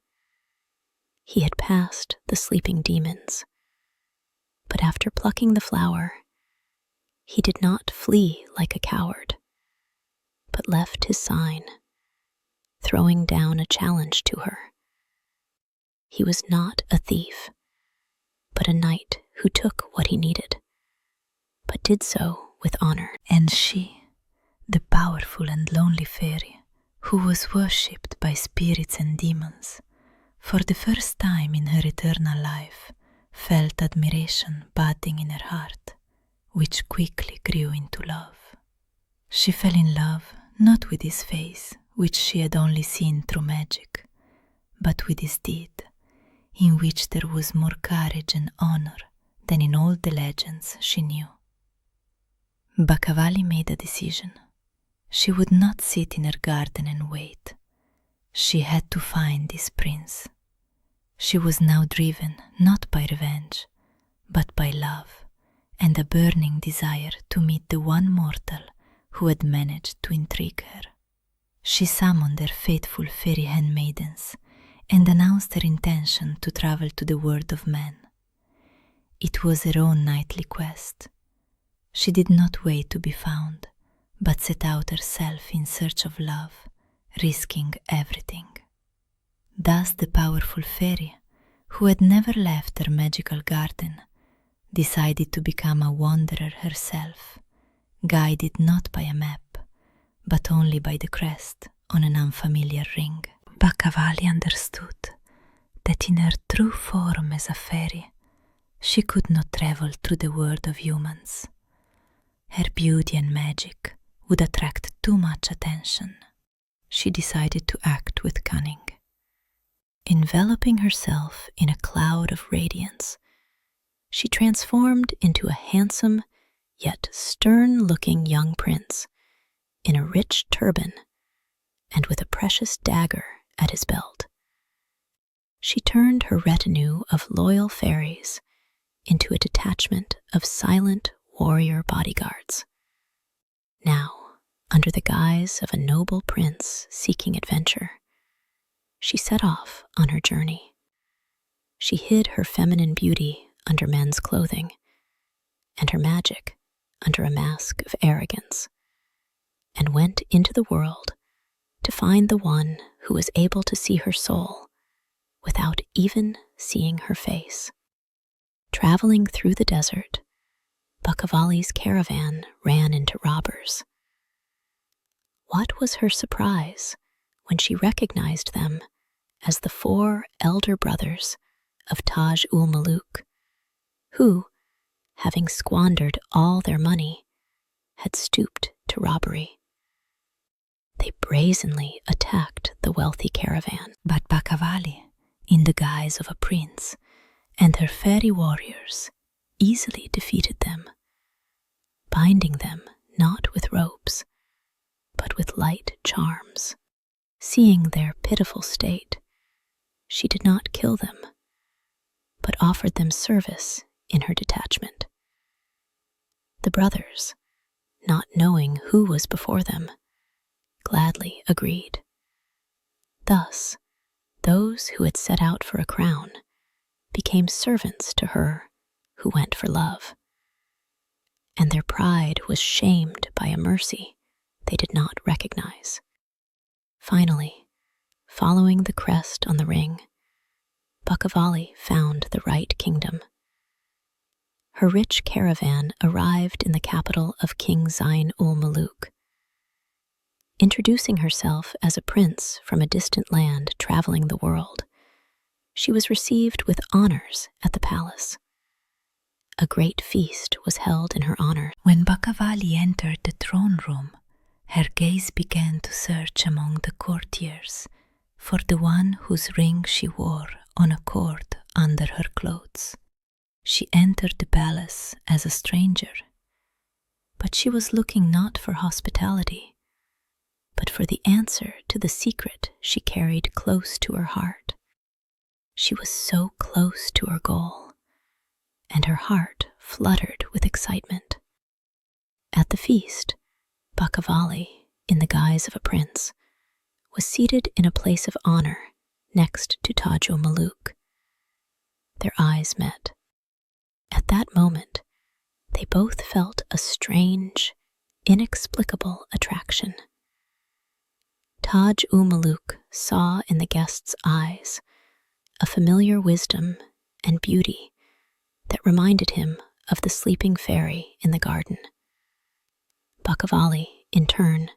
He had passed the sleeping demons, but after plucking the flower, he did not flee like a coward, but left his sign, throwing down a challenge to her. He was not a thief, but a knight who took what he needed, but did so with honor. And she, the powerful and lonely fairy, who was worshipped by spirits and demons, for the first time in her eternal life, felt admiration budding in her heart, which quickly grew into love. She fell in love not with his face, which she had only seen through magic, but with his deed, in which there was more courage and honor than in all the legends she knew. Bakavali made a decision. She would not sit in her garden and wait. She had to find this prince. She was now driven not by revenge, but by love and a burning desire to meet the one mortal who had managed to intrigue her. She summoned her faithful fairy handmaidens and announced her intention to travel to the world of men. It was her own nightly quest. She did not wait to be found, but set out herself in search of love, risking everything. Thus the powerful fairy, who had never left her magical garden, decided to become a wanderer herself, guided not by a map, but only by the crest on an unfamiliar ring. Bakavali understood that in her true form as a fairy, she could not travel through the world of humans. Her beauty and magic would attract too much attention. she decided to act with cunning. Enveloping herself in a cloud of radiance, she transformed into a handsome yet stern-looking young prince in a rich turban and with a precious dagger at his belt. She turned her retinue of loyal fairies into a detachment of silent warrior bodyguards. Now, under the guise of a noble prince seeking adventure, she set off on her journey. She hid her feminine beauty under men's clothing and her magic under a mask of arrogance, and went into the world to find the one who was able to see her soul without even seeing her face. Traveling through the desert, Bakavali's caravan ran into robbers. What was her surprise when she recognized them as the 4 elder brothers of Taj-ul-Muluk, who, having squandered all their money, had stooped to robbery. They brazenly attacked the wealthy caravan, but Bakavali, in the guise of a prince, and her fairy warriors easily defeated them, binding them not with ropes, but with light charms. Seeing their pitiful state, she did not kill them, but offered them service in her detachment. The brothers, not knowing who was before them, gladly agreed. Thus, those who had set out for a crown became servants to her who went for love, and their pride was shamed by a mercy they did not recognize. Finally, following the crest on the ring, Bakavali found the right kingdom. Her rich caravan arrived in the capital of King Zayn-ul-Muluk. Introducing herself as a prince from a distant land traveling the world, she was received with honors at the palace. A great feast was held in her honor. When Bakavali entered the throne room, her gaze began to search among the courtiers for the one whose ring she wore on a cord under her clothes. She entered the palace as a stranger, but she was looking not for hospitality, but for the answer to the secret she carried close to her heart. She was so close to her goal, and her heart fluttered with excitement. At the feast, Bakavali, in the guise of a prince, was seated in a place of honor next to Taj-ul-Muluk. Their eyes met. At that moment, they both felt a strange, inexplicable attraction. Taj-ul-Muluk saw in the guest's eyes a familiar wisdom and beauty that reminded him of the sleeping fairy in the garden. Bakavali, in turn,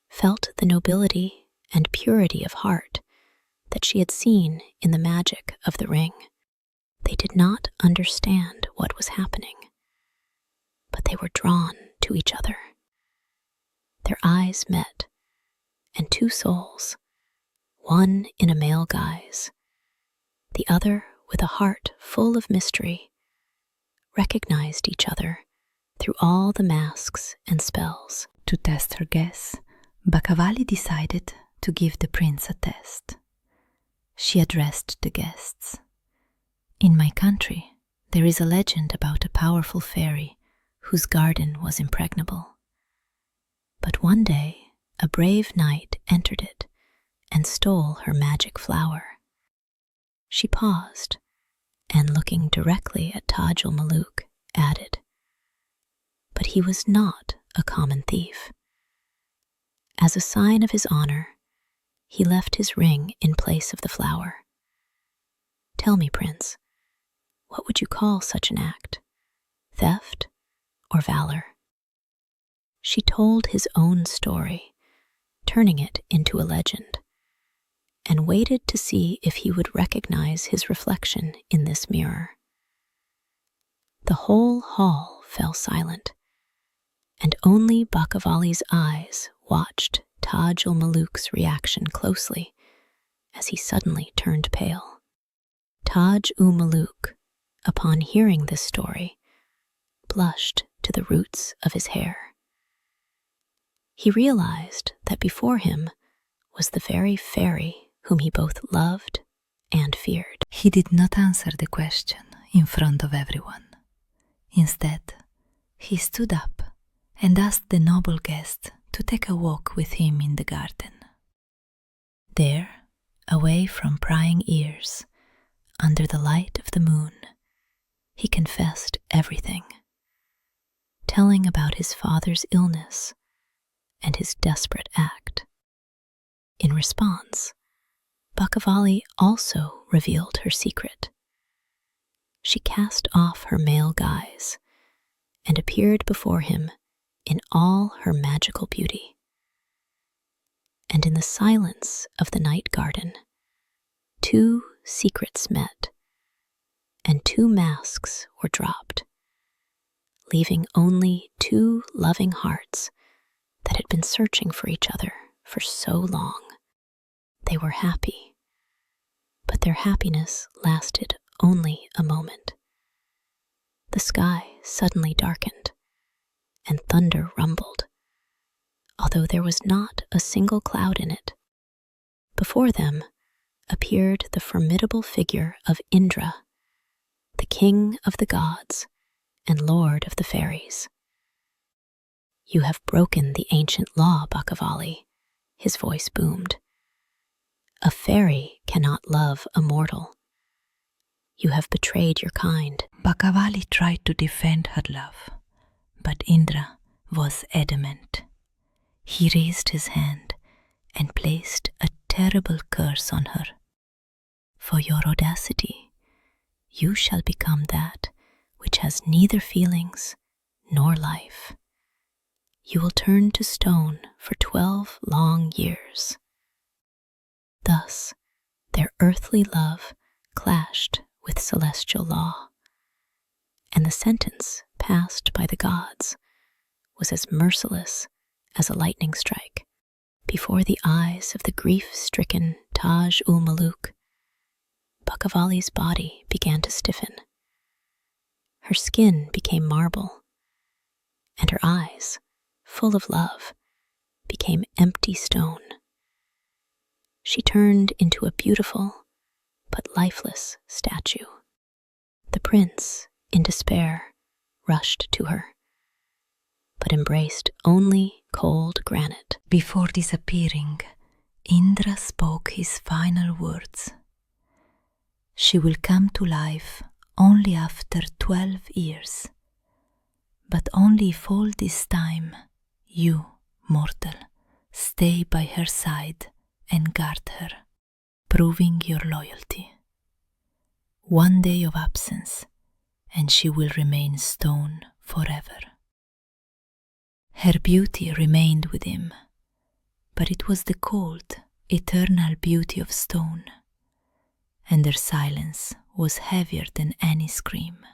felt the nobility and purity of heart that she had seen in the magic of the ring. They did not understand what was happening, but they were drawn to each other. Their eyes met, and 2 souls, one in a male guise, the other with a heart full of mystery, recognized each other through all the masks and spells. To test her guess, Bakavali decided to give the prince a test. She addressed the guests. In my country, there is a legend about a powerful fairy whose garden was impregnable. But one day, a brave knight entered it and stole her magic flower. She paused, and looking directly at Taj-ul-Muluk, added, "But he was not a common thief. As a sign of his honor, he left his ring in place of the flower. Tell me, Prince, what would you call such an act? Theft or valor?" She told his own story, turning it into a legend, and waited to see if he would recognize his reflection in this mirror. The whole hall fell silent, and only Bakavali's eyes watched Taj-ul-Muluk's reaction closely as he suddenly turned pale. Taj-ul-Muluk, upon hearing this story, blushed to the roots of his hair. He realized that before him was the very fairy whom he both loved and feared. He did not answer the question in front of everyone. Instead, he stood up and asked the noble guest to take a walk with him in the garden. There, away from prying ears, under the light of the moon, he confessed everything, telling about his father's illness and his desperate act. In response, Bakavali also revealed her secret. She cast off her male guise and appeared before him in all her magical beauty. And in the silence of the night garden, two secrets met, and two masks were dropped, leaving only two loving hearts that had been searching for each other for so long. They were happy, but their happiness lasted only a moment. The sky suddenly darkened, and thunder rumbled, although there was not a single cloud in it. Before them appeared the formidable figure of Indra, the king of the gods and lord of the fairies. "You have broken the ancient law, Bakavali," his voice boomed. "A fairy cannot love a mortal. You have betrayed your kind." Bakavali tried to defend her love, but Indra was adamant. He raised his hand and placed a terrible curse on her. "For your audacity, you shall become that which has neither feelings nor life. You will turn to stone for 12 long years." Thus, their earthly love clashed with celestial law, and the sentence passed by the gods was as merciless as a lightning strike. Before the eyes of the grief-stricken Taj-ul-Muluk, Bakavali's body began to stiffen. Her skin became marble, and her eyes, full of love, became empty stone. She turned into a beautiful but lifeless statue. The prince, in despair, rushed to her, but embraced only cold granite. Before disappearing, Indra spoke his final words. "She will come to life only after 12 years, but only if all this time you, mortal, stay by her side and guard her, proving your loyalty. One day of absence, and she will remain stone forever." Her beauty remained with him, but it was the cold, eternal beauty of stone, and her silence was heavier than any scream.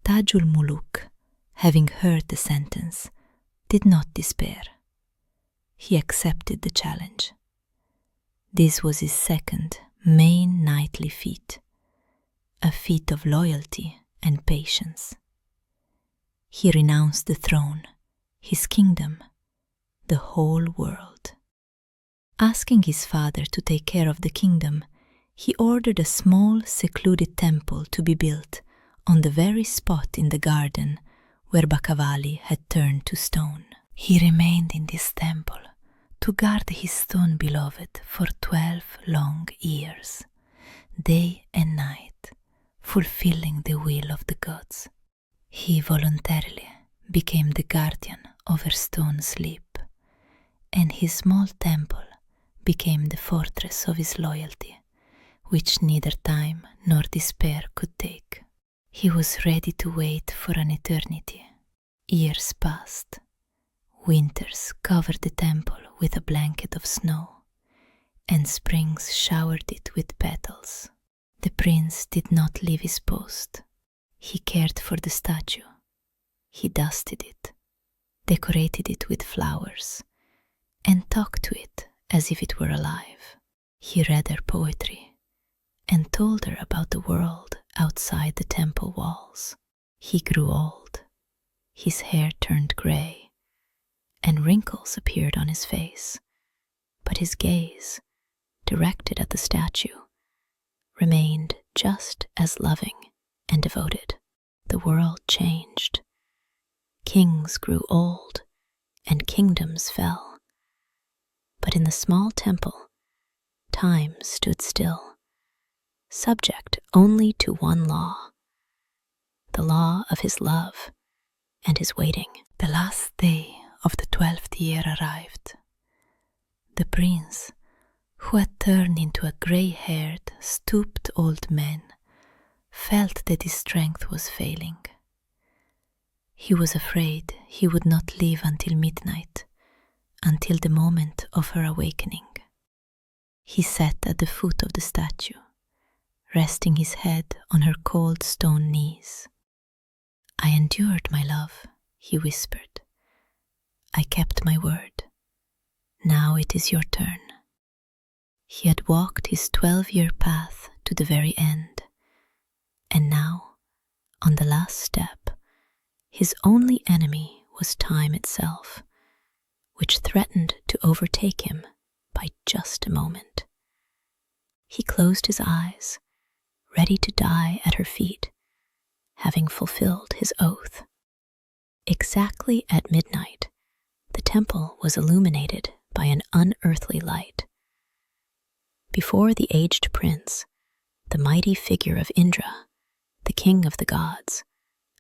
Taj-ul-Muluk, having heard the sentence, did not despair. He accepted the challenge. This was his second main knightly feat, a feat of loyalty and patience. He renounced the throne, his kingdom, the whole world. Asking his father to take care of the kingdom, he ordered a small, secluded temple to be built on the very spot in the garden where Bakavali had turned to stone. He remained in this temple to guard his stone beloved for 12 long years, day and night, fulfilling the will of the gods. He voluntarily became the guardian of her stone sleep, and his small temple became the fortress of his loyalty, which neither time nor despair could take. He was ready to wait for an eternity. Years passed. Winters covered the temple with a blanket of snow, and springs showered it with petals. The prince did not leave his post. He cared for the statue. He dusted it, decorated it with flowers, and talked to it as if it were alive. He read her poetry and told her about the world outside the temple walls. He grew old. His hair turned gray, and wrinkles appeared on his face. But his gaze, directed at the statue, remained just as loving and devoted. The world changed. Kings grew old, and kingdoms fell. But in the small temple, time stood still, subject only to one law, the law of his love and his waiting. The last day of the 12th year arrived. The prince, who had turned into a grey-haired, stooped old man, felt that his strength was failing. He was afraid he would not leave until midnight, until the moment of her awakening. He sat at the foot of the statue, resting his head on her cold stone knees. "I endured, my love," he whispered. "I kept my word. Now it is your turn." He had walked his 12-year path to the very end, and now, on the last step, his only enemy was time itself, which threatened to overtake him by just a moment. He closed his eyes, ready to die at her feet, having fulfilled his oath. Exactly at midnight, the temple was illuminated by an unearthly light. Before the aged prince, the mighty figure of Indra, the king of the gods,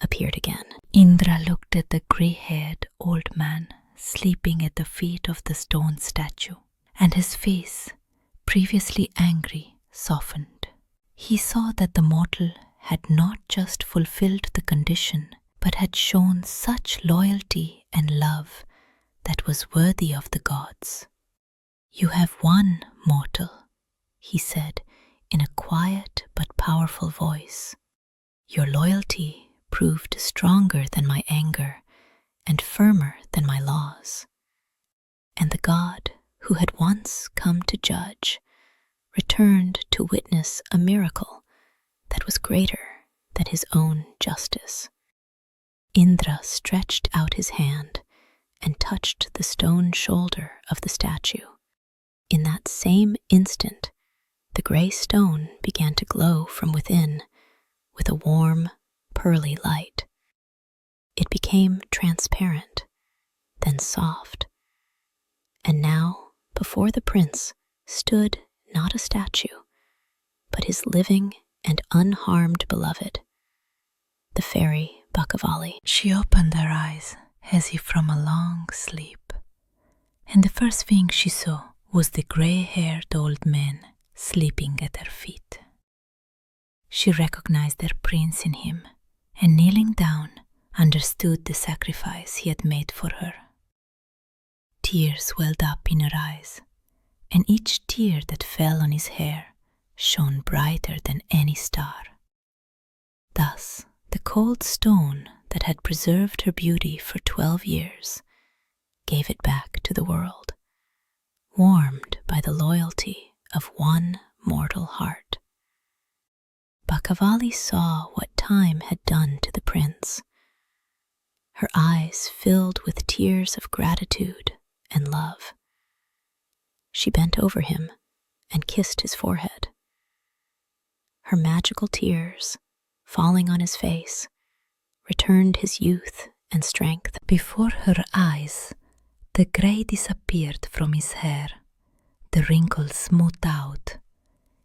appeared again. Indra looked at the grey-haired old man sleeping at the feet of the stone statue, and his face, previously angry, softened. He saw that the mortal had not just fulfilled the condition, but had shown such loyalty and love that was worthy of the gods. "You have won, mortal," he said in a quiet but powerful voice. "Your loyalty proved stronger than my anger and firmer than my laws." And the god who had once come to judge returned to witness a miracle that was greater than his own justice. Indra stretched out his hand and touched the stone shoulder of the statue. In that same instant, the grey stone began to glow from within with a warm, pearly light. It became transparent, then soft, and now before the prince stood not a statue, but his living and unharmed beloved, the fairy Bakavali. She opened her eyes as if from a long sleep, and the first thing she saw was the grey-haired old man sleeping at her feet. She recognized their prince in him, and kneeling down, understood the sacrifice he had made for her. Tears welled up in her eyes, and each tear that fell on his hair shone brighter than any star. Thus, the cold stone that had preserved her beauty for 12 years gave it back to the world, warmed by the loyalty of one mortal heart. Bakavali saw what time had done to the prince. Her eyes filled with tears of gratitude and love. She bent over him and kissed his forehead. Her magical tears, falling on his face, returned his youth and strength. Before her eyes, the grey disappeared from his hair, the wrinkles smoothed out,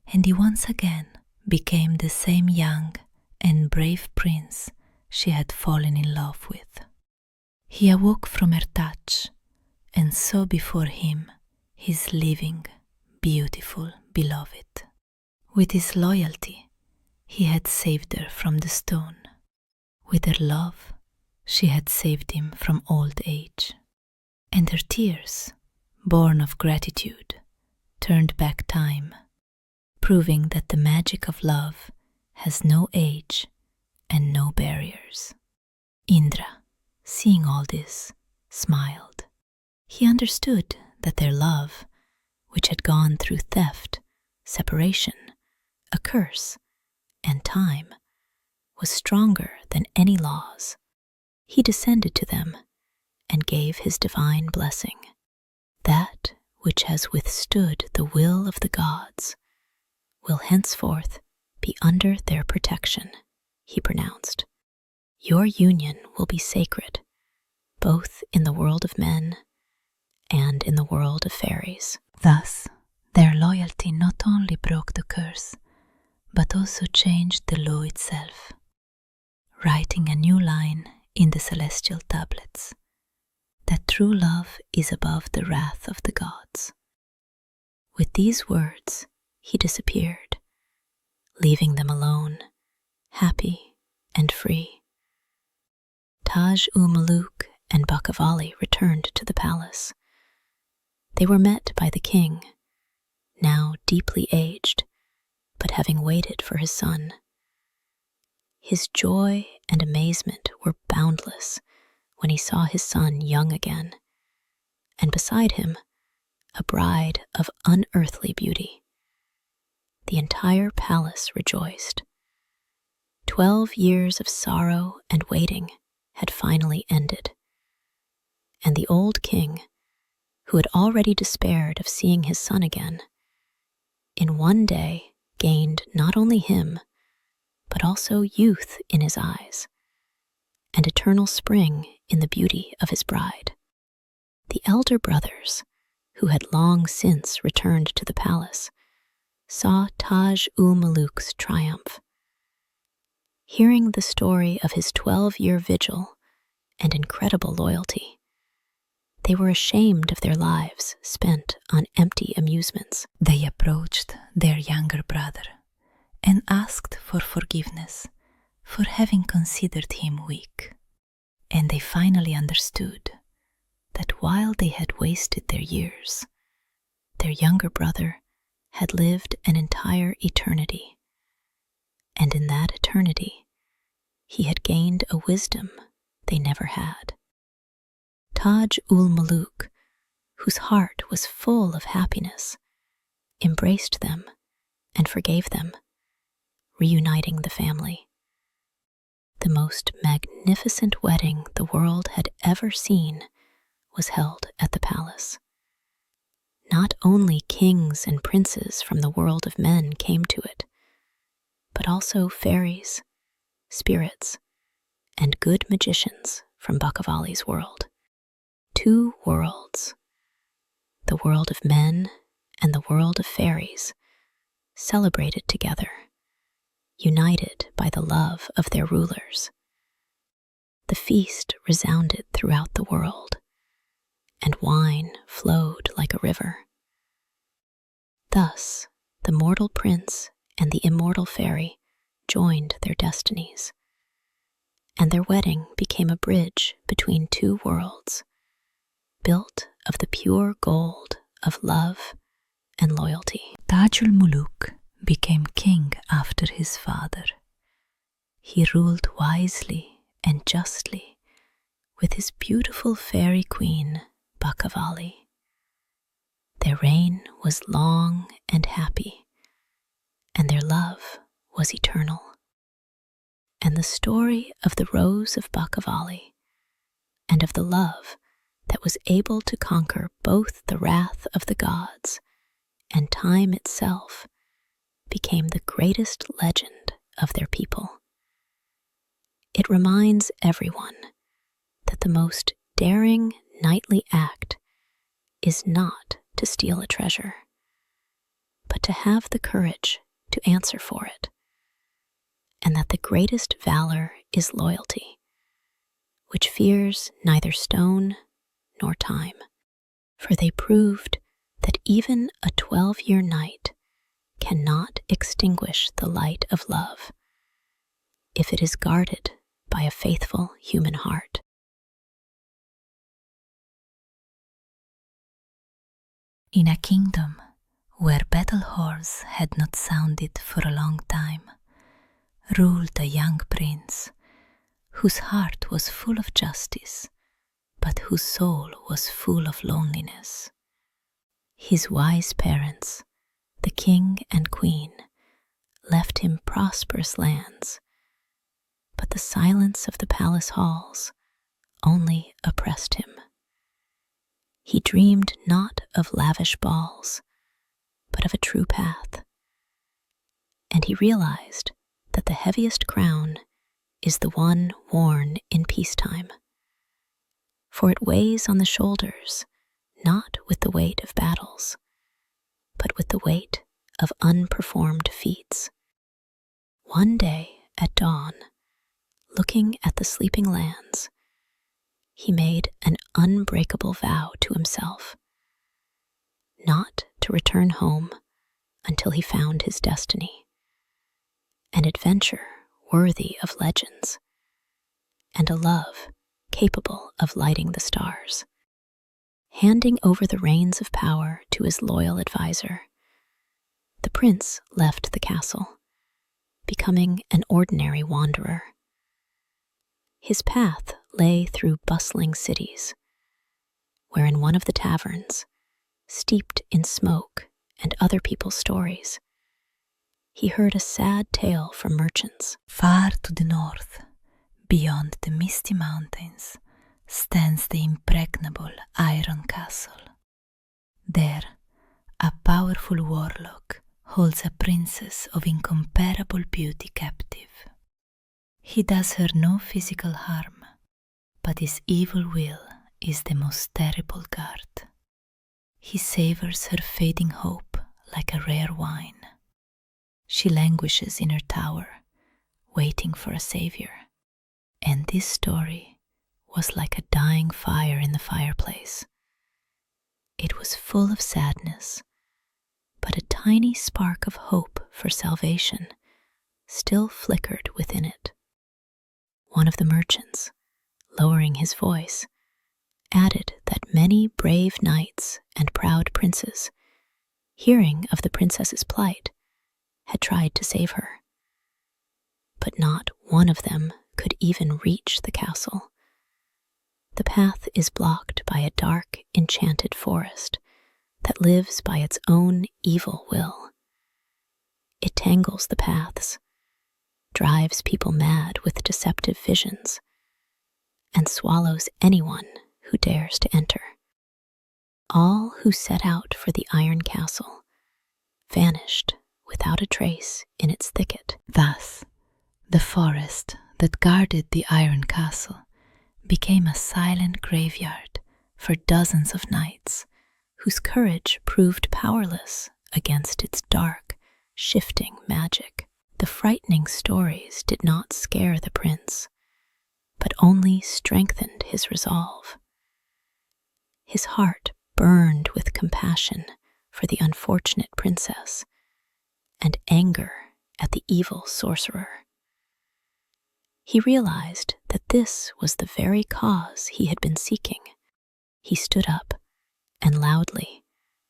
and he once again became the same young and brave prince she had fallen in love with. He awoke from her touch and saw before him his living, beautiful beloved. With his loyalty, he had saved her from the stone. With her love, she had saved him from old age. And her tears, born of gratitude, turned back time, proving that the magic of love has no age and no barriers. Indra, seeing all this, smiled. He understood that their love, which had gone through theft, separation, a curse, and time, was stronger than any laws. He descended to them and gave his divine blessing. That which has withstood the will of the gods will henceforth be under their protection, he pronounced. Your union will be sacred, both in the world of men and in the world of fairies. Thus, their loyalty not only broke the curse, but also changed the law itself, writing a new line in the celestial tablets, that true love is above the wrath of the gods. With these words, he disappeared, leaving them alone, happy and free. Taj-ul-Muluk and Bakavali returned to the palace. They were met by the king, now deeply aged, but having waited for his son. His joy and amazement were boundless when he saw his son young again, and beside him, a bride of unearthly beauty. The entire palace rejoiced. 12 years of sorrow and waiting had finally ended, and the old king, who had already despaired of seeing his son again, in one day gained not only him, but also youth in his eyes, and eternal spring in the beauty of his bride. The elder brothers, who had long since returned to the palace, saw Taj-ul-Muluk's triumph. Hearing the story of his 12-year vigil and incredible loyalty, they were ashamed of their lives spent on empty amusements. They approached their younger brother and asked for forgiveness for having considered him weak. And they finally understood that while they had wasted their years, their younger brother had lived an entire eternity. And in that eternity, he had gained a wisdom they never had. Taj-ul-Muluk, whose heart was full of happiness, embraced them and forgave them, reuniting the family. The most magnificent wedding the world had ever seen was held at the palace. Not only kings and princes from the world of men came to it, but also fairies, spirits, and good magicians from Bakavali's world. 2 worlds, the world of men and the world of fairies, celebrated together, united by the love of their rulers. The feast resounded throughout the world, and wine flowed like a river. Thus, the mortal prince and the immortal fairy joined their destinies, and their wedding became a bridge between 2 worlds, built of the pure gold of love and loyalty. Taj-ul-Muluk became king after his father. He ruled wisely and justly with his beautiful fairy queen, Bakavali. Their reign was long and happy, and their love was eternal. And the story of the Rose of Bakavali and of the love that was able to conquer both the wrath of the gods and time itself became the greatest legend of their people. It reminds everyone that the most daring knightly act is not to steal a treasure, but to have the courage to answer for it, and that the greatest valor is loyalty, which fears neither stone nor time, for they proved that even a 12-year night cannot extinguish the light of love if it is guarded by a faithful human heart. In a kingdom where battle horns had not sounded for a long time, ruled a young prince whose heart was full of justice, but whose soul was full of loneliness. His wise parents, the king and queen, left him prosperous lands, but the silence of the palace halls only oppressed him. He dreamed not of lavish balls, but of a true path, and he realized that the heaviest crown is the one worn in peacetime, for it weighs on the shoulders not with the weight of battles, but with the weight of unperformed feats. One day at dawn, looking at the sleeping lands, he made an unbreakable vow to himself, not to return home until he found his destiny, an adventure worthy of legends, and a love capable of lighting the stars. Handing over the reins of power to his loyal advisor, the prince left the castle, becoming an ordinary wanderer. His path lay through bustling cities, where in one of the taverns, steeped in smoke and other people's stories, he heard a sad tale from merchants. Far to the north, beyond the misty mountains, stands the impregnable Iron Castle. There, a powerful warlock holds a princess of incomparable beauty captive. He does her no physical harm, but his evil will is the most terrible guard. He savors her fading hope like a rare wine. She languishes in her tower, waiting for a savior. And this story was like a dying fire in the fireplace. It was full of sadness, but a tiny spark of hope for salvation still flickered within it. One of the merchants, lowering his voice, added that many brave knights and proud princes, hearing of the princess's plight, had tried to save her. But not one of them could even reach the castle. The path is blocked by a dark, enchanted forest that lives by its own evil will. It tangles the paths, drives people mad with deceptive visions, and swallows anyone who dares to enter. All who set out for the Iron Castle vanished without a trace in its thicket. Thus, the forest that guarded the Iron Castle became a silent graveyard for dozens of knights whose courage proved powerless against its dark, shifting magic. The frightening stories did not scare the prince, but only strengthened his resolve. His heart burned with compassion for the unfortunate princess and anger at the evil sorcerer. He realized that this was the very cause he had been seeking. He stood up and loudly,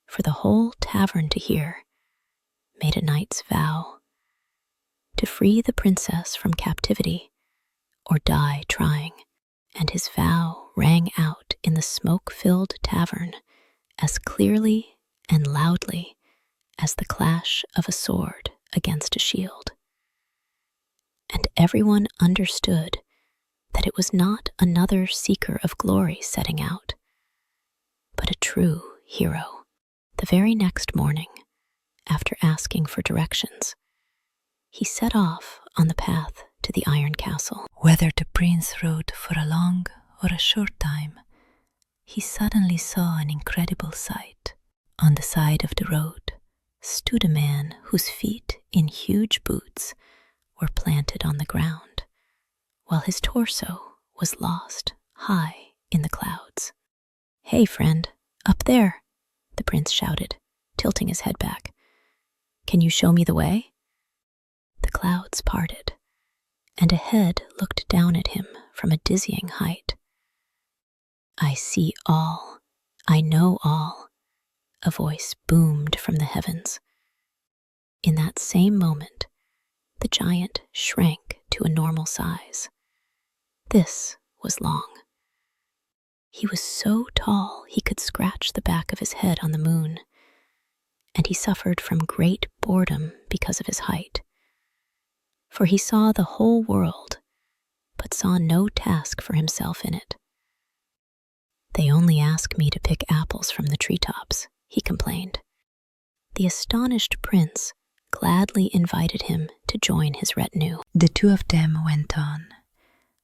for the whole tavern to hear, made a knight's vow to free the princess from captivity or die trying, and his vow rang out in the smoke-filled tavern as clearly and loudly as the clash of a sword against a shield. And everyone understood that it was not another seeker of glory setting out, but a true hero. The very next morning, after asking for directions, he set off on the path to the Iron Castle. Whether the prince rode for a long or a short time, he suddenly saw an incredible sight. On the side of the road stood a man whose feet in huge boots were planted on the ground, while his torso was lost high in the clouds. "Hey, friend, up there," the prince shouted, tilting his head back. "Can you show me the way?" The clouds parted, and a head looked down at him from a dizzying height. "I see all, I know all," a voice boomed from the heavens. In that same moment, the giant shrank to a normal size. This was Long. He was so tall he could scratch the back of his head on the moon, and he suffered from great boredom because of his height. For he saw the whole world, but saw no task for himself in it. "They only ask me to pick apples from the treetops," he complained. The astonished prince gladly invited him to join his retinue. The two of them went on,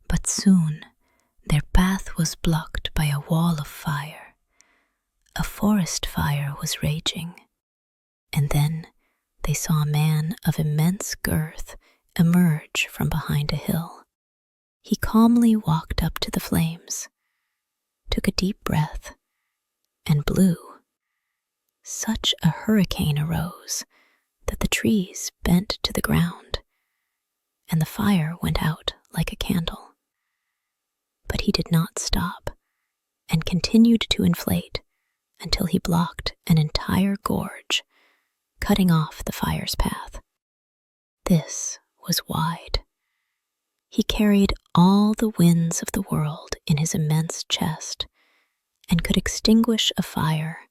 but soon their path was blocked by a wall of fire. A forest fire was raging, and then they saw a man of immense girth emerge from behind a hill. He calmly walked up to the flames, took a deep breath, and blew. Such a hurricane arose that the trees bent to the ground, and the fire went out like a candle. But he did not stop, and continued to inflate until he blocked an entire gorge, cutting off the fire's path. This was wide. He carried all the winds of the world in his immense chest, and could extinguish a fire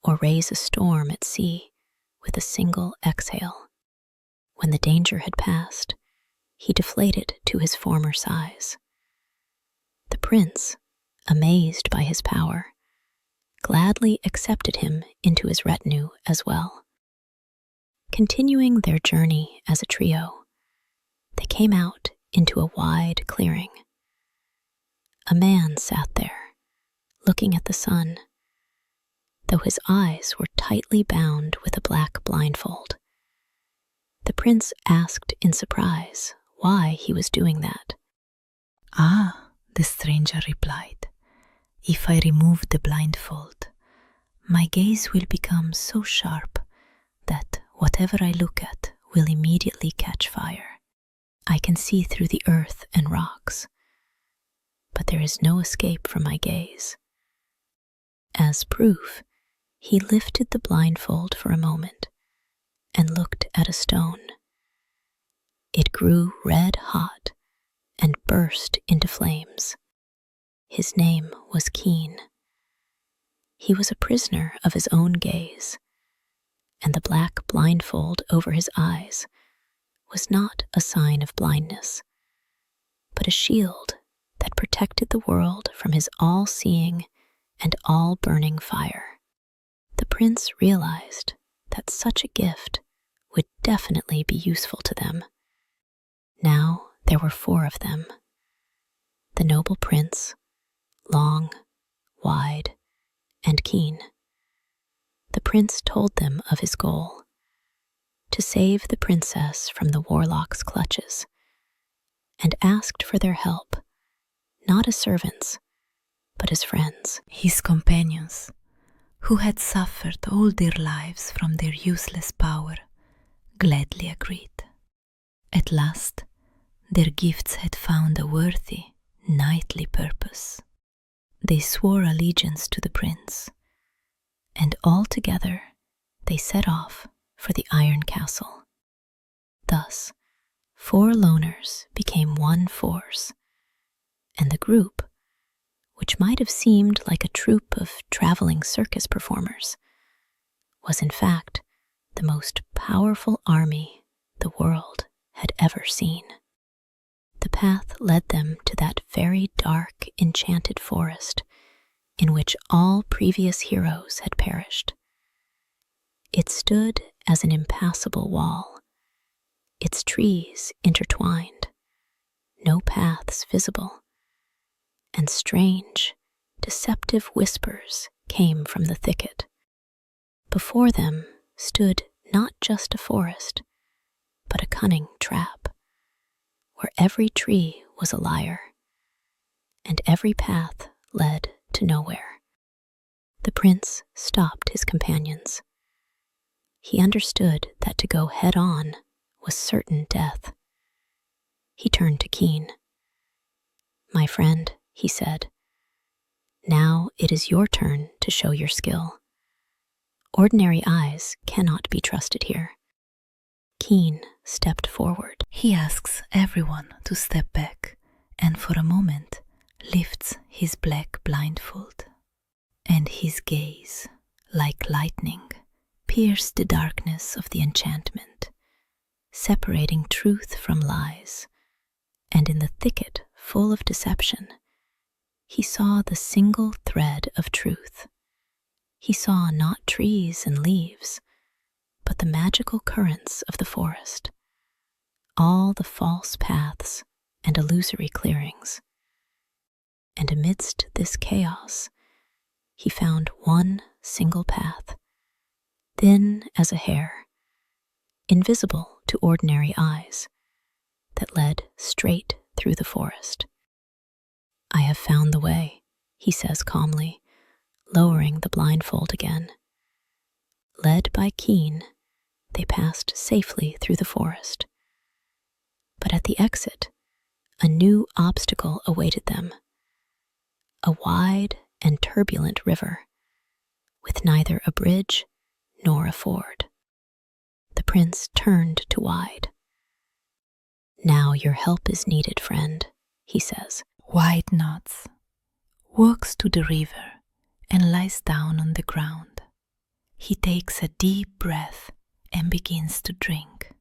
or raise a storm at sea with a single exhale. When the danger had passed, he deflated to his former size. The prince, amazed by his power, gladly accepted him into his retinue as well. Continuing their journey as a trio, they came out into a wide clearing. A man sat there, looking at the sun, though his eyes were tightly bound with a black blindfold. The prince asked in surprise why he was doing that. "Ah," the stranger replied, "if I remove the blindfold, my gaze will become so sharp that whatever I look at will immediately catch fire. I can see through the earth and rocks, but there is no escape from my gaze." As proof, he lifted the blindfold for a moment and looked at a stone. It grew red hot and burst into flames. His name was Keen. He was a prisoner of his own gaze, and the black blindfold over his eyes was not a sign of blindness, but a shield that protected the world from his all-seeing and all-burning fire. The prince realized that such a gift would definitely be useful to them. Now there were 4 of them. The noble prince, long, wide, and keen. The prince told them of his goal, to save the princess from the warlock's clutches, and asked for their help, not as servants, but as friends. His companions, who had suffered all their lives from their useless power, gladly agreed. At last, their gifts had found a worthy, knightly purpose. They swore allegiance to the prince, and all together they set off for the Iron Castle. Thus, 4 loners became one force, and the group, which might have seemed like a troupe of traveling circus performers, was in fact the most powerful army the world had ever seen. The path led them to that very dark, enchanted forest in which all previous heroes had perished. It stood as an impassable wall, its trees intertwined, no paths visible, and strange, deceptive whispers came from the thicket. Before them stood not just a forest, but a cunning trap, where every tree was a liar, and every path led to nowhere. The prince stopped his companions. He understood that to go head-on was certain death. He turned to Keen. "My friend," he said, "now it is your turn to show your skill. Ordinary eyes cannot be trusted here." Keen stepped forward. He asks everyone to step back and for a moment lifts his black blindfold. And his gaze, like lightning, pierced the darkness of the enchantment, separating truth from lies, and in the thicket full of deception, he saw the single thread of truth. He saw not trees and leaves, but the magical currents of the forest, all the false paths and illusory clearings. And amidst this chaos, he found one single path, thin as a hair, invisible to ordinary eyes, that led straight through the forest. "I have found the way," he says calmly, lowering the blindfold again. Led by Keen, they passed safely through the forest. But at the exit, a new obstacle awaited them. A wide and turbulent river, with neither a bridge nor a ford. The prince turned to Wide. "Now your help is needed, friend," he says. Wide nods, walks to the river, and lies down on the ground. He takes a deep breath and begins to drink.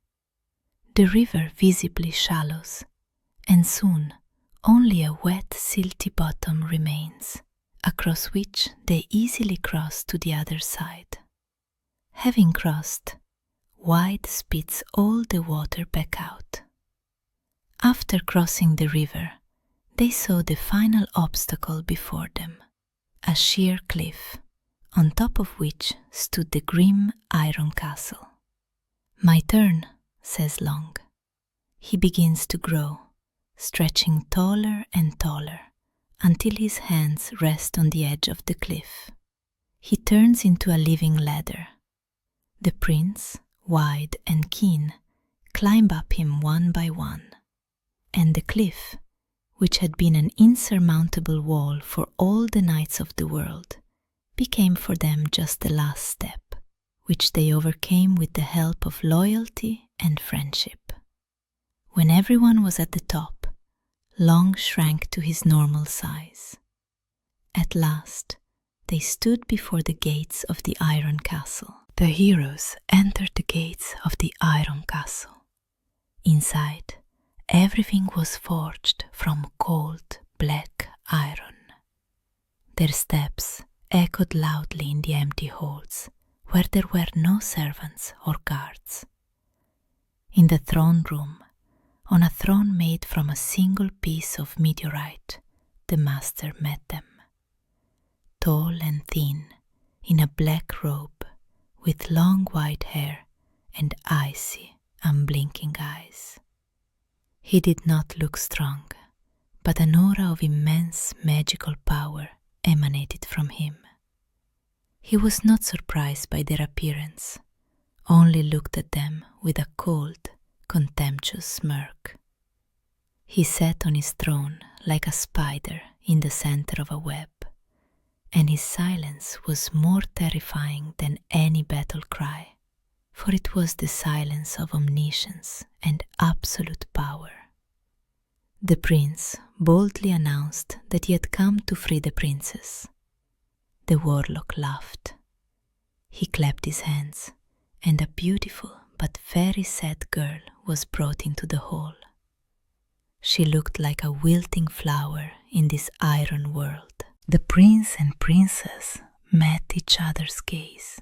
The river visibly shallows, and soon only a wet, silty bottom remains, across which they easily cross to the other side. Having crossed, Wide spits all the water back out. After crossing the river, they saw the final obstacle before them, a sheer cliff, on top of which stood the grim iron castle. "My turn," says Long. He begins to grow, stretching taller and taller, until his hands rest on the edge of the cliff. He turns into a living ladder. The prince, Wide, and Keen climb up him one by one, and the cliff, which had been an insurmountable wall for all the knights of the world, became for them just the last step, which they overcame with the help of loyalty and friendship. When everyone was at the top, Long shrank to his normal size. At last, they stood before the gates of the Iron Castle. The heroes entered the gates of the Iron Castle. Inside, everything was forged from cold, black iron. Their steps echoed loudly in the empty halls, where there were no servants or guards. In the throne room, on a throne made from a single piece of meteorite, the master met them. Tall and thin, in a black robe, with long white hair and icy, unblinking eyes. He did not look strong, but an aura of immense magical power emanated from him. He was not surprised by their appearance, only looked at them with a cold, contemptuous smirk. He sat on his throne like a spider in the center of a web, and his silence was more terrifying than any battle cry, for it was the silence of omniscience and absolute power. The prince boldly announced that he had come to free the princess. The warlock laughed. He clapped his hands, and a beautiful but very sad girl was brought into the hall. She looked like a wilting flower in this iron world. The prince and princess met each other's gaze.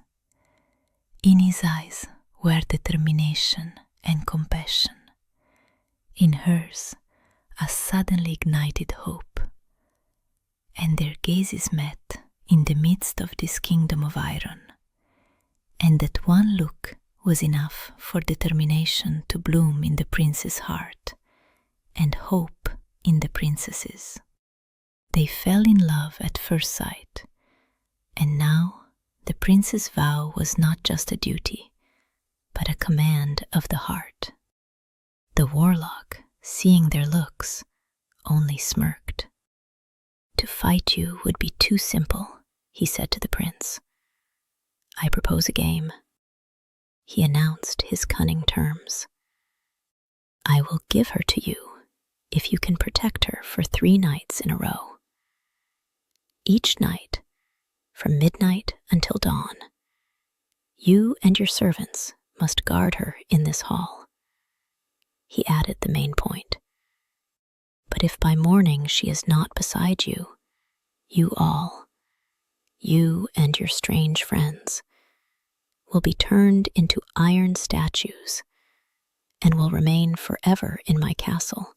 In his eyes were determination and compassion. In hers, a suddenly ignited hope. And their gazes met in the midst of this kingdom of iron, and that one look was enough for determination to bloom in the prince's heart, and hope in the princess's. They fell in love at first sight, and now the prince's vow was not just a duty, but a command of the heart. The warlock, seeing their looks, only smirked. "To fight you would be too simple," he said to the prince. "I propose a game." He announced his cunning terms. "I will give her to you if you can protect her for 3 nights in a row. Each night, from midnight until dawn, You and your servants must guard her in this hall." He added the main point. "But if by morning she is not beside you, you all, you and your strange friends, will be turned into iron statues and will remain forever in my castle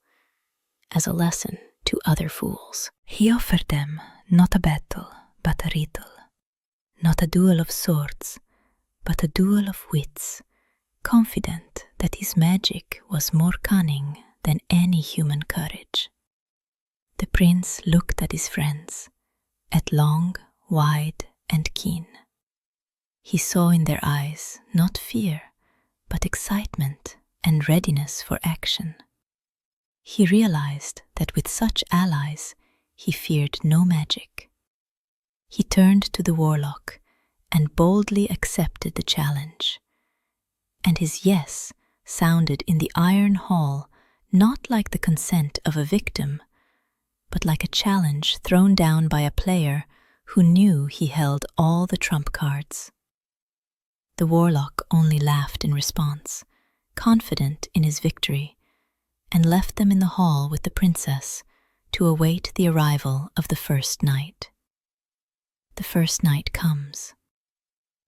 as a lesson to other fools." He offered them not a battle, but a riddle, not a duel of swords, but a duel of wits, confident that his magic was more cunning than any human courage. The prince looked at his friends, at Long, Wide, and Keen. He saw in their eyes not fear, but excitement and readiness for action. He realized that with such allies, he feared no magic. He turned to the warlock and boldly accepted the challenge. And his yes sounded in the iron hall not like the consent of a victim, but like a challenge thrown down by a player who knew he held all the trump cards. The warlock only laughed in response, confident in his victory, and left them in the hall with the princess to await the arrival of the first night. The first night comes.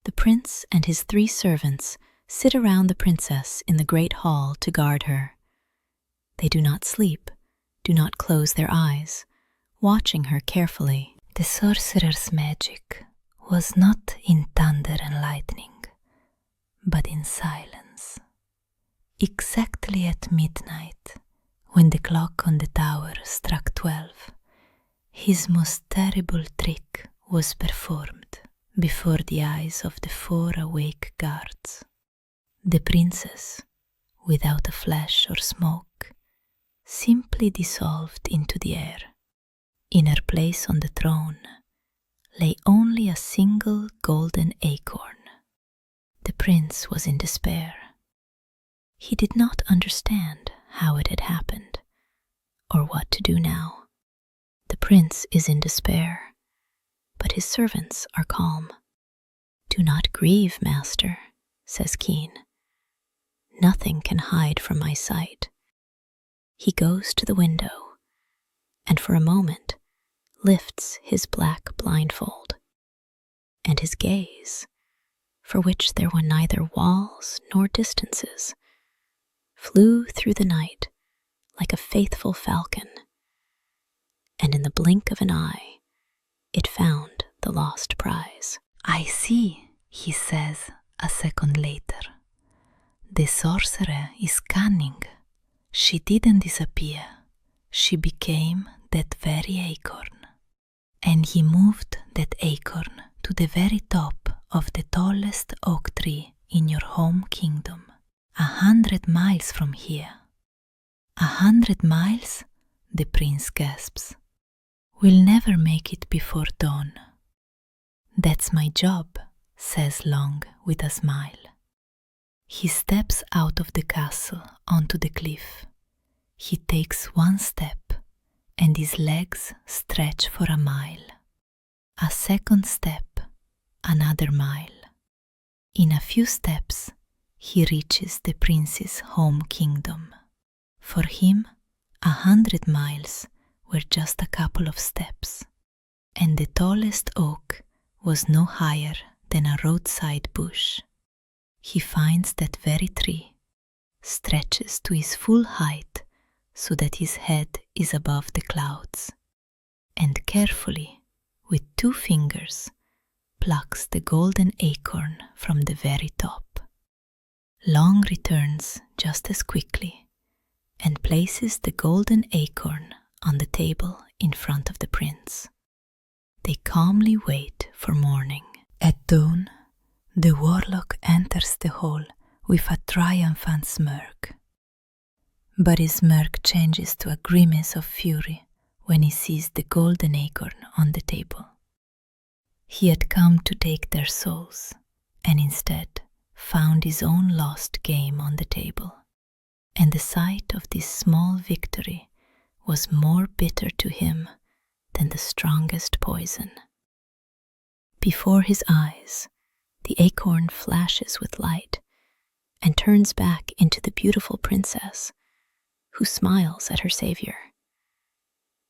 The prince and his 3 servants sit around the princess in the great hall to guard her. They do not sleep, do not close their eyes, watching her carefully. The sorcerer's magic was not in thunder and lightning, but in silence. Exactly at midnight, when the clock on the tower struck 12, his most terrible trick was performed before the eyes of the 4 awake guards. The princess, without a flash or smoke, simply dissolved into the air. In her place on the throne lay only a single golden acorn. The prince was in despair. He did not understand how it had happened, or what to do now. The prince is in despair, but his servants are calm. "Do not grieve, master," says Keen. "Nothing can hide from my sight." He goes to the window, and for a moment lifts his black blindfold, and his gaze, for which there were neither walls nor distances, flew through the night like a faithful falcon, and in the blink of an eye it found the lost prize. "I see," he says a second later. "The sorcerer is cunning. She didn't disappear. She became that very acorn. And he moved that acorn to the very top of the tallest oak tree in your home kingdom, 100 miles from here." 100 miles? The prince gasps. "We'll never make it before dawn." "That's my job," says Long with a smile. He steps out of the castle onto the cliff. He takes 1 step, and his legs stretch for a mile. A second step, another mile. In a few steps, he reaches the prince's home kingdom. For him, 100 miles were just a couple of steps, and the tallest oak was no higher than a roadside bush. He finds that very tree, stretches to his full height so that his head is above the clouds, and carefully, with 2 fingers, plucks the golden acorn from the very top. Long returns just as quickly and places the golden acorn on the table in front of the prince. They calmly wait for morning. At dawn, the warlock enters the hall with a triumphant smirk. But his smirk changes to a grimace of fury when he sees the golden acorn on the table. He had come to take their souls, and instead found his own lost game on the table. And the sight of this small victory was more bitter to him than the strongest poison. Before his eyes, the acorn flashes with light and turns back into the beautiful princess who smiles at her savior.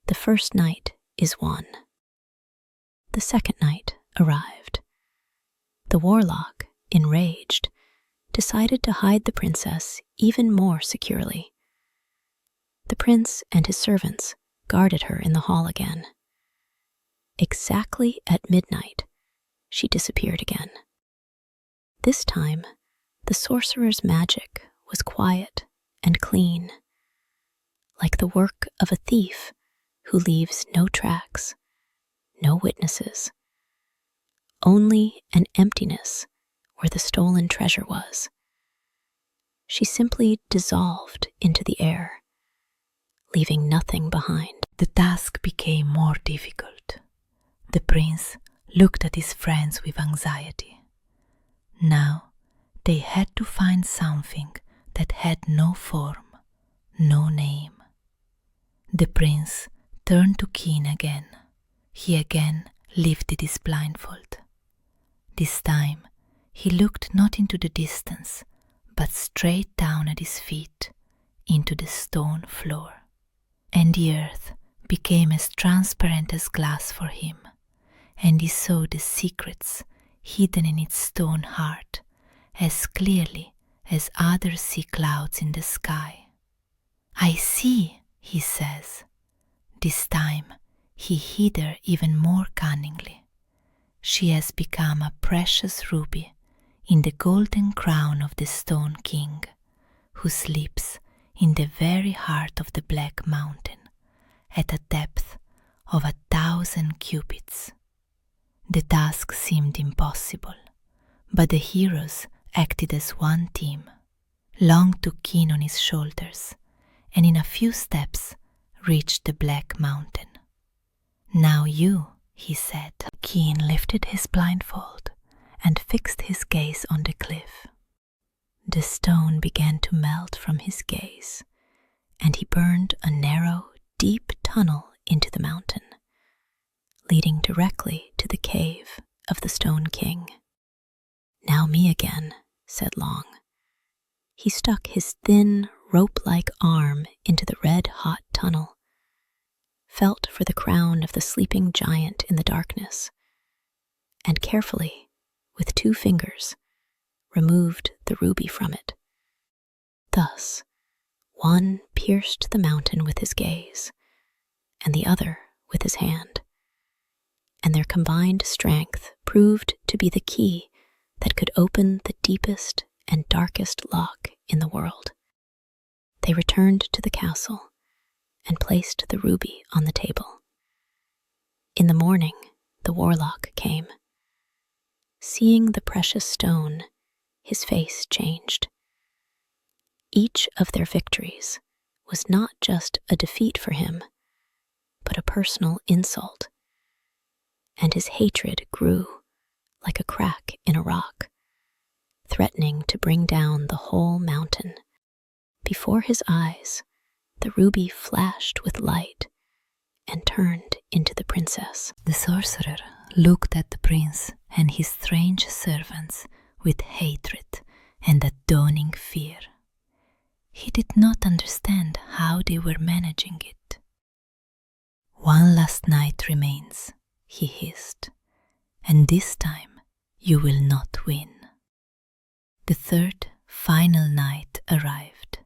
The first night is won. The second night arrived. The warlock, enraged, decided to hide the princess even more securely. The prince and his servants guarded her in the hall again. Exactly at midnight, she disappeared again. This time, the sorcerer's magic was quiet and clean, like the work of a thief who leaves no tracks, no witnesses, only an emptiness where the stolen treasure was. She simply dissolved into the air, leaving nothing behind. The task became more difficult. The prince looked at his friends with anxiety. Now they had to find something that had no form, no name. The prince turned to Keen again. He again lifted his blindfold. This time he looked not into the distance, but straight down at his feet, into the stone floor. And the earth became as transparent as glass for him, and he saw the secrets hidden in its stone heart as clearly as others see clouds in the sky. "I see," he says. This time he hid her even more cunningly. She has become a precious ruby in the golden crown of the Stone King, who sleeps in the very heart of the Black Mountain at a depth of 1,000 cubits. The task seemed impossible, but the heroes acted as one team. Long took Keen on his shoulders, and in a few steps reached the Black Mountain. "Now you," he said. Keen lifted his blindfold and fixed his gaze on the cliff. The stone began to melt from his gaze, and he burned a narrow, deep tunnel into the mountain, leading directly to the cave of the Stone King. "Now me again," said Long. He stuck his thin, rope-like arm into the red-hot tunnel, felt for the crown of the sleeping giant in the darkness, and carefully, with 2 fingers, removed the ruby from it. Thus, one pierced the mountain with his gaze, and the other with his hand, and their combined strength proved to be the key that could open the deepest and darkest lock in the world. They returned to the castle and placed the ruby on the table. In the morning, the warlock came. Seeing the precious stone, his face changed. Each of their victories was not just a defeat for him, but a personal insult, and his hatred grew like a crack in a rock, threatening to bring down the whole mountain. Before his eyes, the ruby flashed with light and turned into the princess. The sorcerer looked at the prince and his strange servants with hatred and a dawning fear. He did not understand how they were managing it. "One last night remains," he hissed, "and this time you will not win." The third, final night arrived.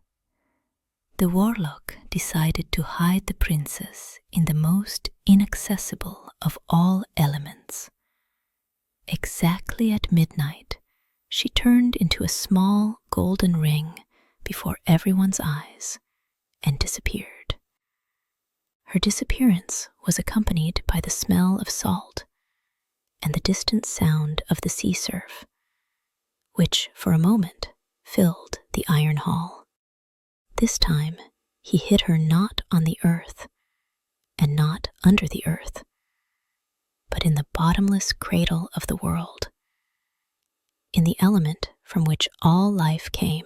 The warlock decided to hide the princess in the most inaccessible of all elements. Exactly at midnight, she turned into a small golden ring before everyone's eyes and disappeared. Her disappearance was accompanied by the smell of salt and the distant sound of the sea surf, which for a moment filled the iron hall. This time, he hid her not on the earth and not under the earth, but in the bottomless cradle of the world, in the element from which all life came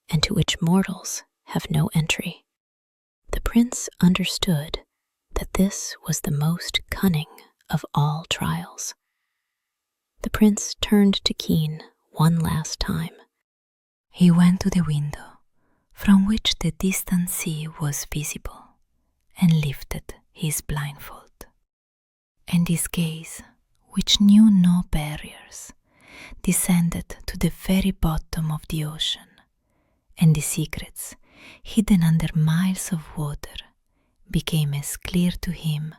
and to which mortals have no entry. The prince understood that this was the most cunning of all trials. The prince turned to Keen one last time. He went to the window, from which the distant sea was visible, and lifted his blindfold. And his gaze, which knew no barriers, descended to the very bottom of the ocean, and the secrets hidden under miles of water became as clear to him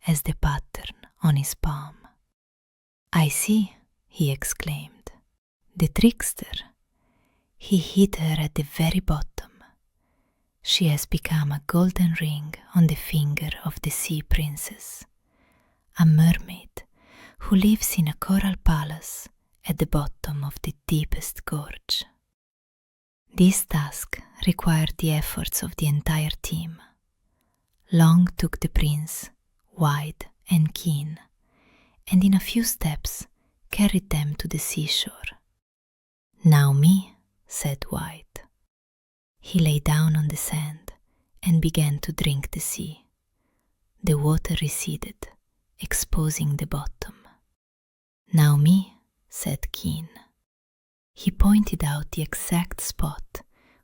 as the pattern on his palm. "I see," he exclaimed, "the trickster. He hid her at the very bottom. She has become a golden ring on the finger of the sea princess, a mermaid who lives in a coral palace at the bottom of the deepest gorge." This task required the efforts of the entire team. Long took the prince, Wide and Keen, and in a few steps carried them to the seashore. "Now me," said Wide. He lay down on the sand and began to drink the sea. The water receded, exposing the bottom. "Now me," said Keen. He pointed out the exact spot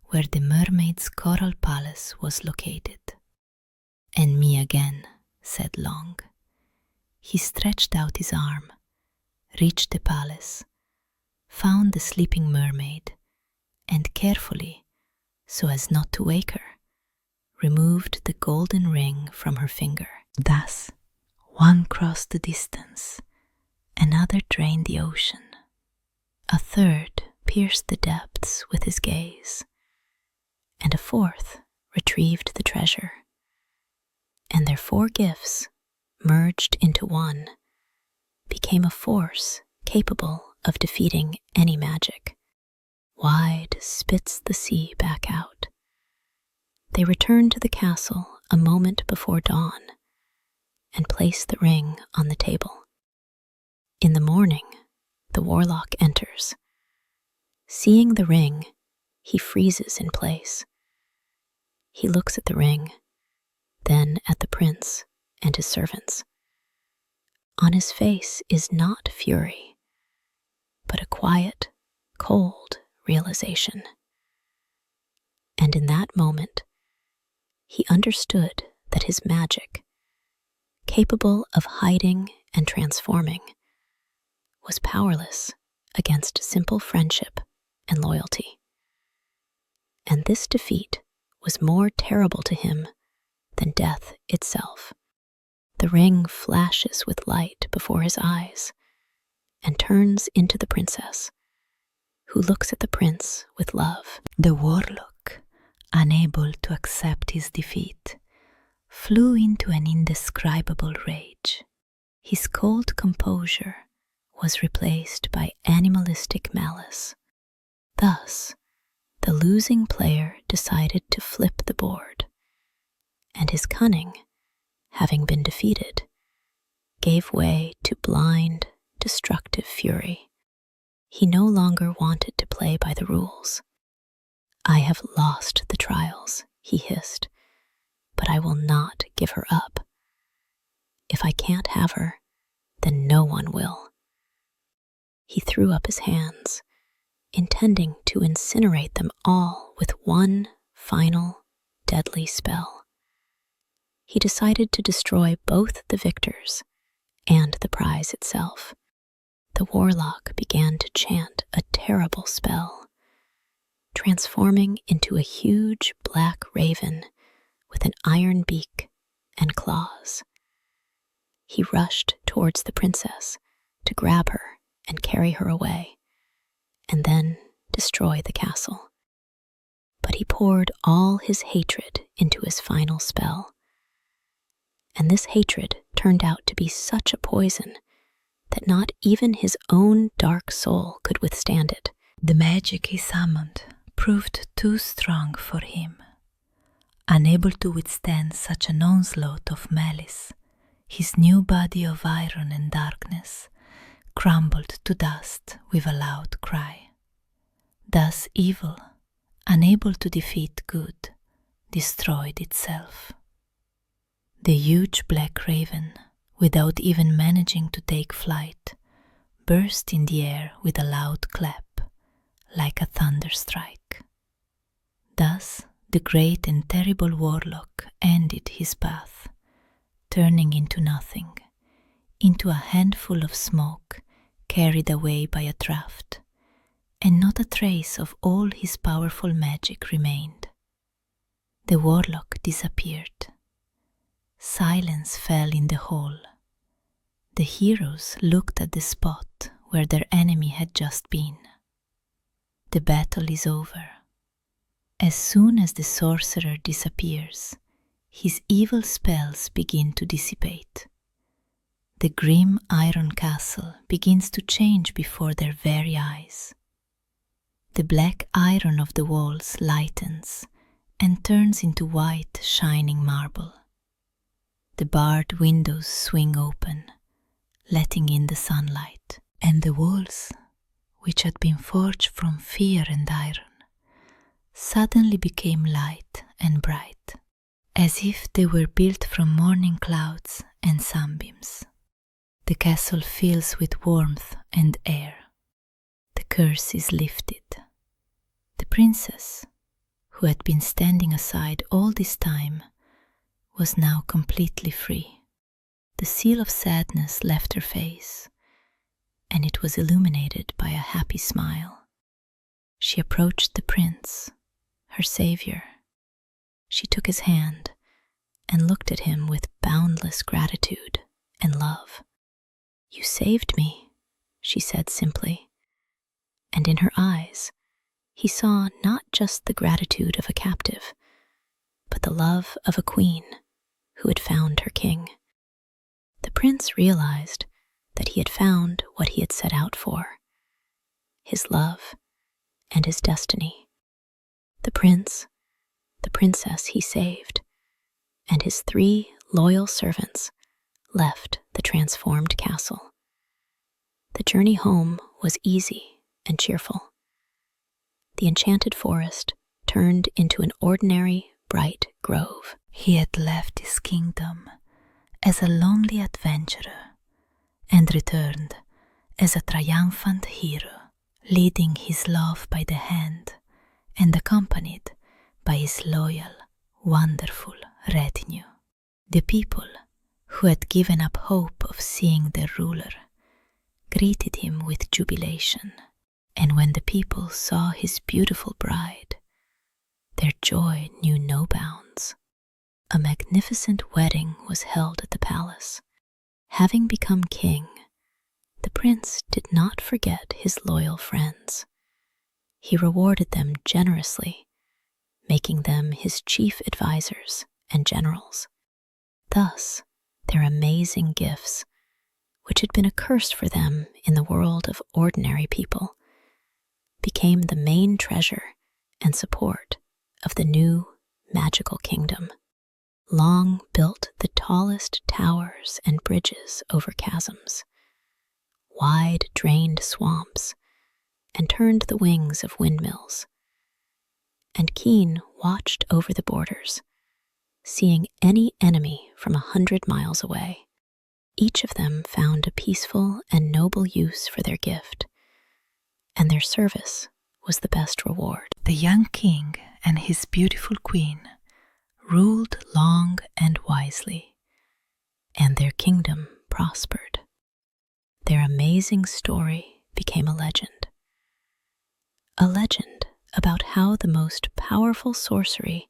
where the mermaid's coral palace was located. "And me again," said Long. He stretched out his arm, reached the palace, found the sleeping mermaid, and carefully, so as not to wake her, removed the golden ring from her finger. Thus, one crossed the distance, another drained the ocean, a third pierced the depths with his gaze, and a fourth retrieved the treasure. And their 4 gifts, merged into one, became a force capable of defeating any magic. Wide spits the sea back out. They return to the castle a moment before dawn and place the ring on the table. In the morning, the warlock enters. Seeing the ring, he freezes in place. He looks at the ring, then at the prince and his servants. On his face is not fury, but a quiet, cold realization. And in that moment, he understood that his magic, capable of hiding and transforming, was powerless against simple friendship and loyalty. And this defeat was more terrible to him than death itself. The ring flashes with light before his eyes and turns into the princess, who looks at the prince with love. The warlock, unable to accept his defeat, flew into an indescribable rage. His cold composure was replaced by animalistic malice. Thus, the losing player decided to flip the board, and his cunning, having been defeated, gave way to blind, destructive fury. He no longer wanted to play by the rules. "I have lost the trials," he hissed, "but I will not give her up. If I can't have her, then no one will." He threw up his hands, intending to incinerate them all with one final, deadly spell. He decided to destroy both the victors and the prize itself. The warlock began to chant a terrible spell, transforming into a huge black raven with an iron beak and claws. He rushed towards the princess to grab her and carry her away, and then destroy the castle. But he poured all his hatred into his final spell, and this hatred turned out to be such a poison that not even his own dark soul could withstand it. The magic he summoned proved too strong for him. Unable to withstand such an onslaught of malice, his new body of iron and darkness crumbled to dust with a loud cry. Thus evil, unable to defeat good, destroyed itself. The huge black raven, without even managing to take flight, burst in the air with a loud clap, like a thunder strike. Thus, the great and terrible warlock ended his path, turning into nothing, into a handful of smoke carried away by a draught, and not a trace of all his powerful magic remained. The warlock disappeared. Silence fell in the hall. The heroes looked at the spot where their enemy had just been. The battle is over. As soon as the sorcerer disappears, his evil spells begin to dissipate. The grim iron castle begins to change before their very eyes. The black iron of the walls lightens and turns into white, shining marble. The barred windows swing open, letting in the sunlight, and the walls, which had been forged from fear and iron, suddenly became light and bright, as if they were built from morning clouds and sunbeams. The castle fills with warmth and air. The curse is lifted. The princess, who had been standing aside all this time, was now completely free. The seal of sadness left her face, and it was illuminated by a happy smile. She approached the prince, her savior. She took his hand and looked at him with boundless gratitude and love. "You saved me," she said simply, and in her eyes he saw not just the gratitude of a captive, but the love of a queen who had found her king. The prince realized that he had found what he had set out for, his love, and his destiny. The prince, the princess he saved, and his 3 loyal servants left the transformed castle. The journey home was easy and cheerful. The enchanted forest turned into an ordinary, bright grove. He had left his kingdom as a lonely adventurer and returned as a triumphant hero, leading his love by the hand and accompanied by his loyal, wonderful retinue. The people who had given up hope of seeing their ruler greeted him with jubilation, and when the people saw his beautiful bride, their joy knew no bounds. A magnificent wedding was held at the palace. Having become king, the prince did not forget his loyal friends. He rewarded them generously, making them his chief advisors and generals. Thus, their amazing gifts, which had been a curse for them in the world of ordinary people, became the main treasure and support of the new magical kingdom. Long built the tallest towers and bridges over chasms, wide drained swamps, and turned the wings of windmills. And Keen watched over the borders, seeing any enemy from 100 miles away. Each of them found a peaceful and noble use for their gift, and their service was the best reward. The young king and his beautiful queen ruled long and wisely, and their kingdom prospered. Their amazing story became a legend about how the most powerful sorcery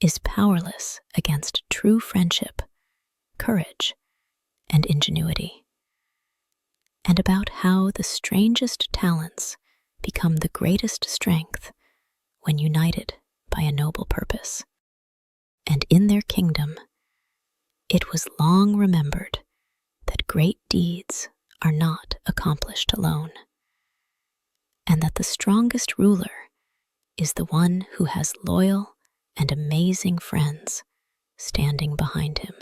is powerless against true friendship, courage, and ingenuity, and about how the strangest talents become the greatest strength when united by a noble purpose. And in their kingdom, it was long remembered that great deeds are not accomplished alone, and that the strongest ruler is the one who has loyal and amazing friends standing behind him.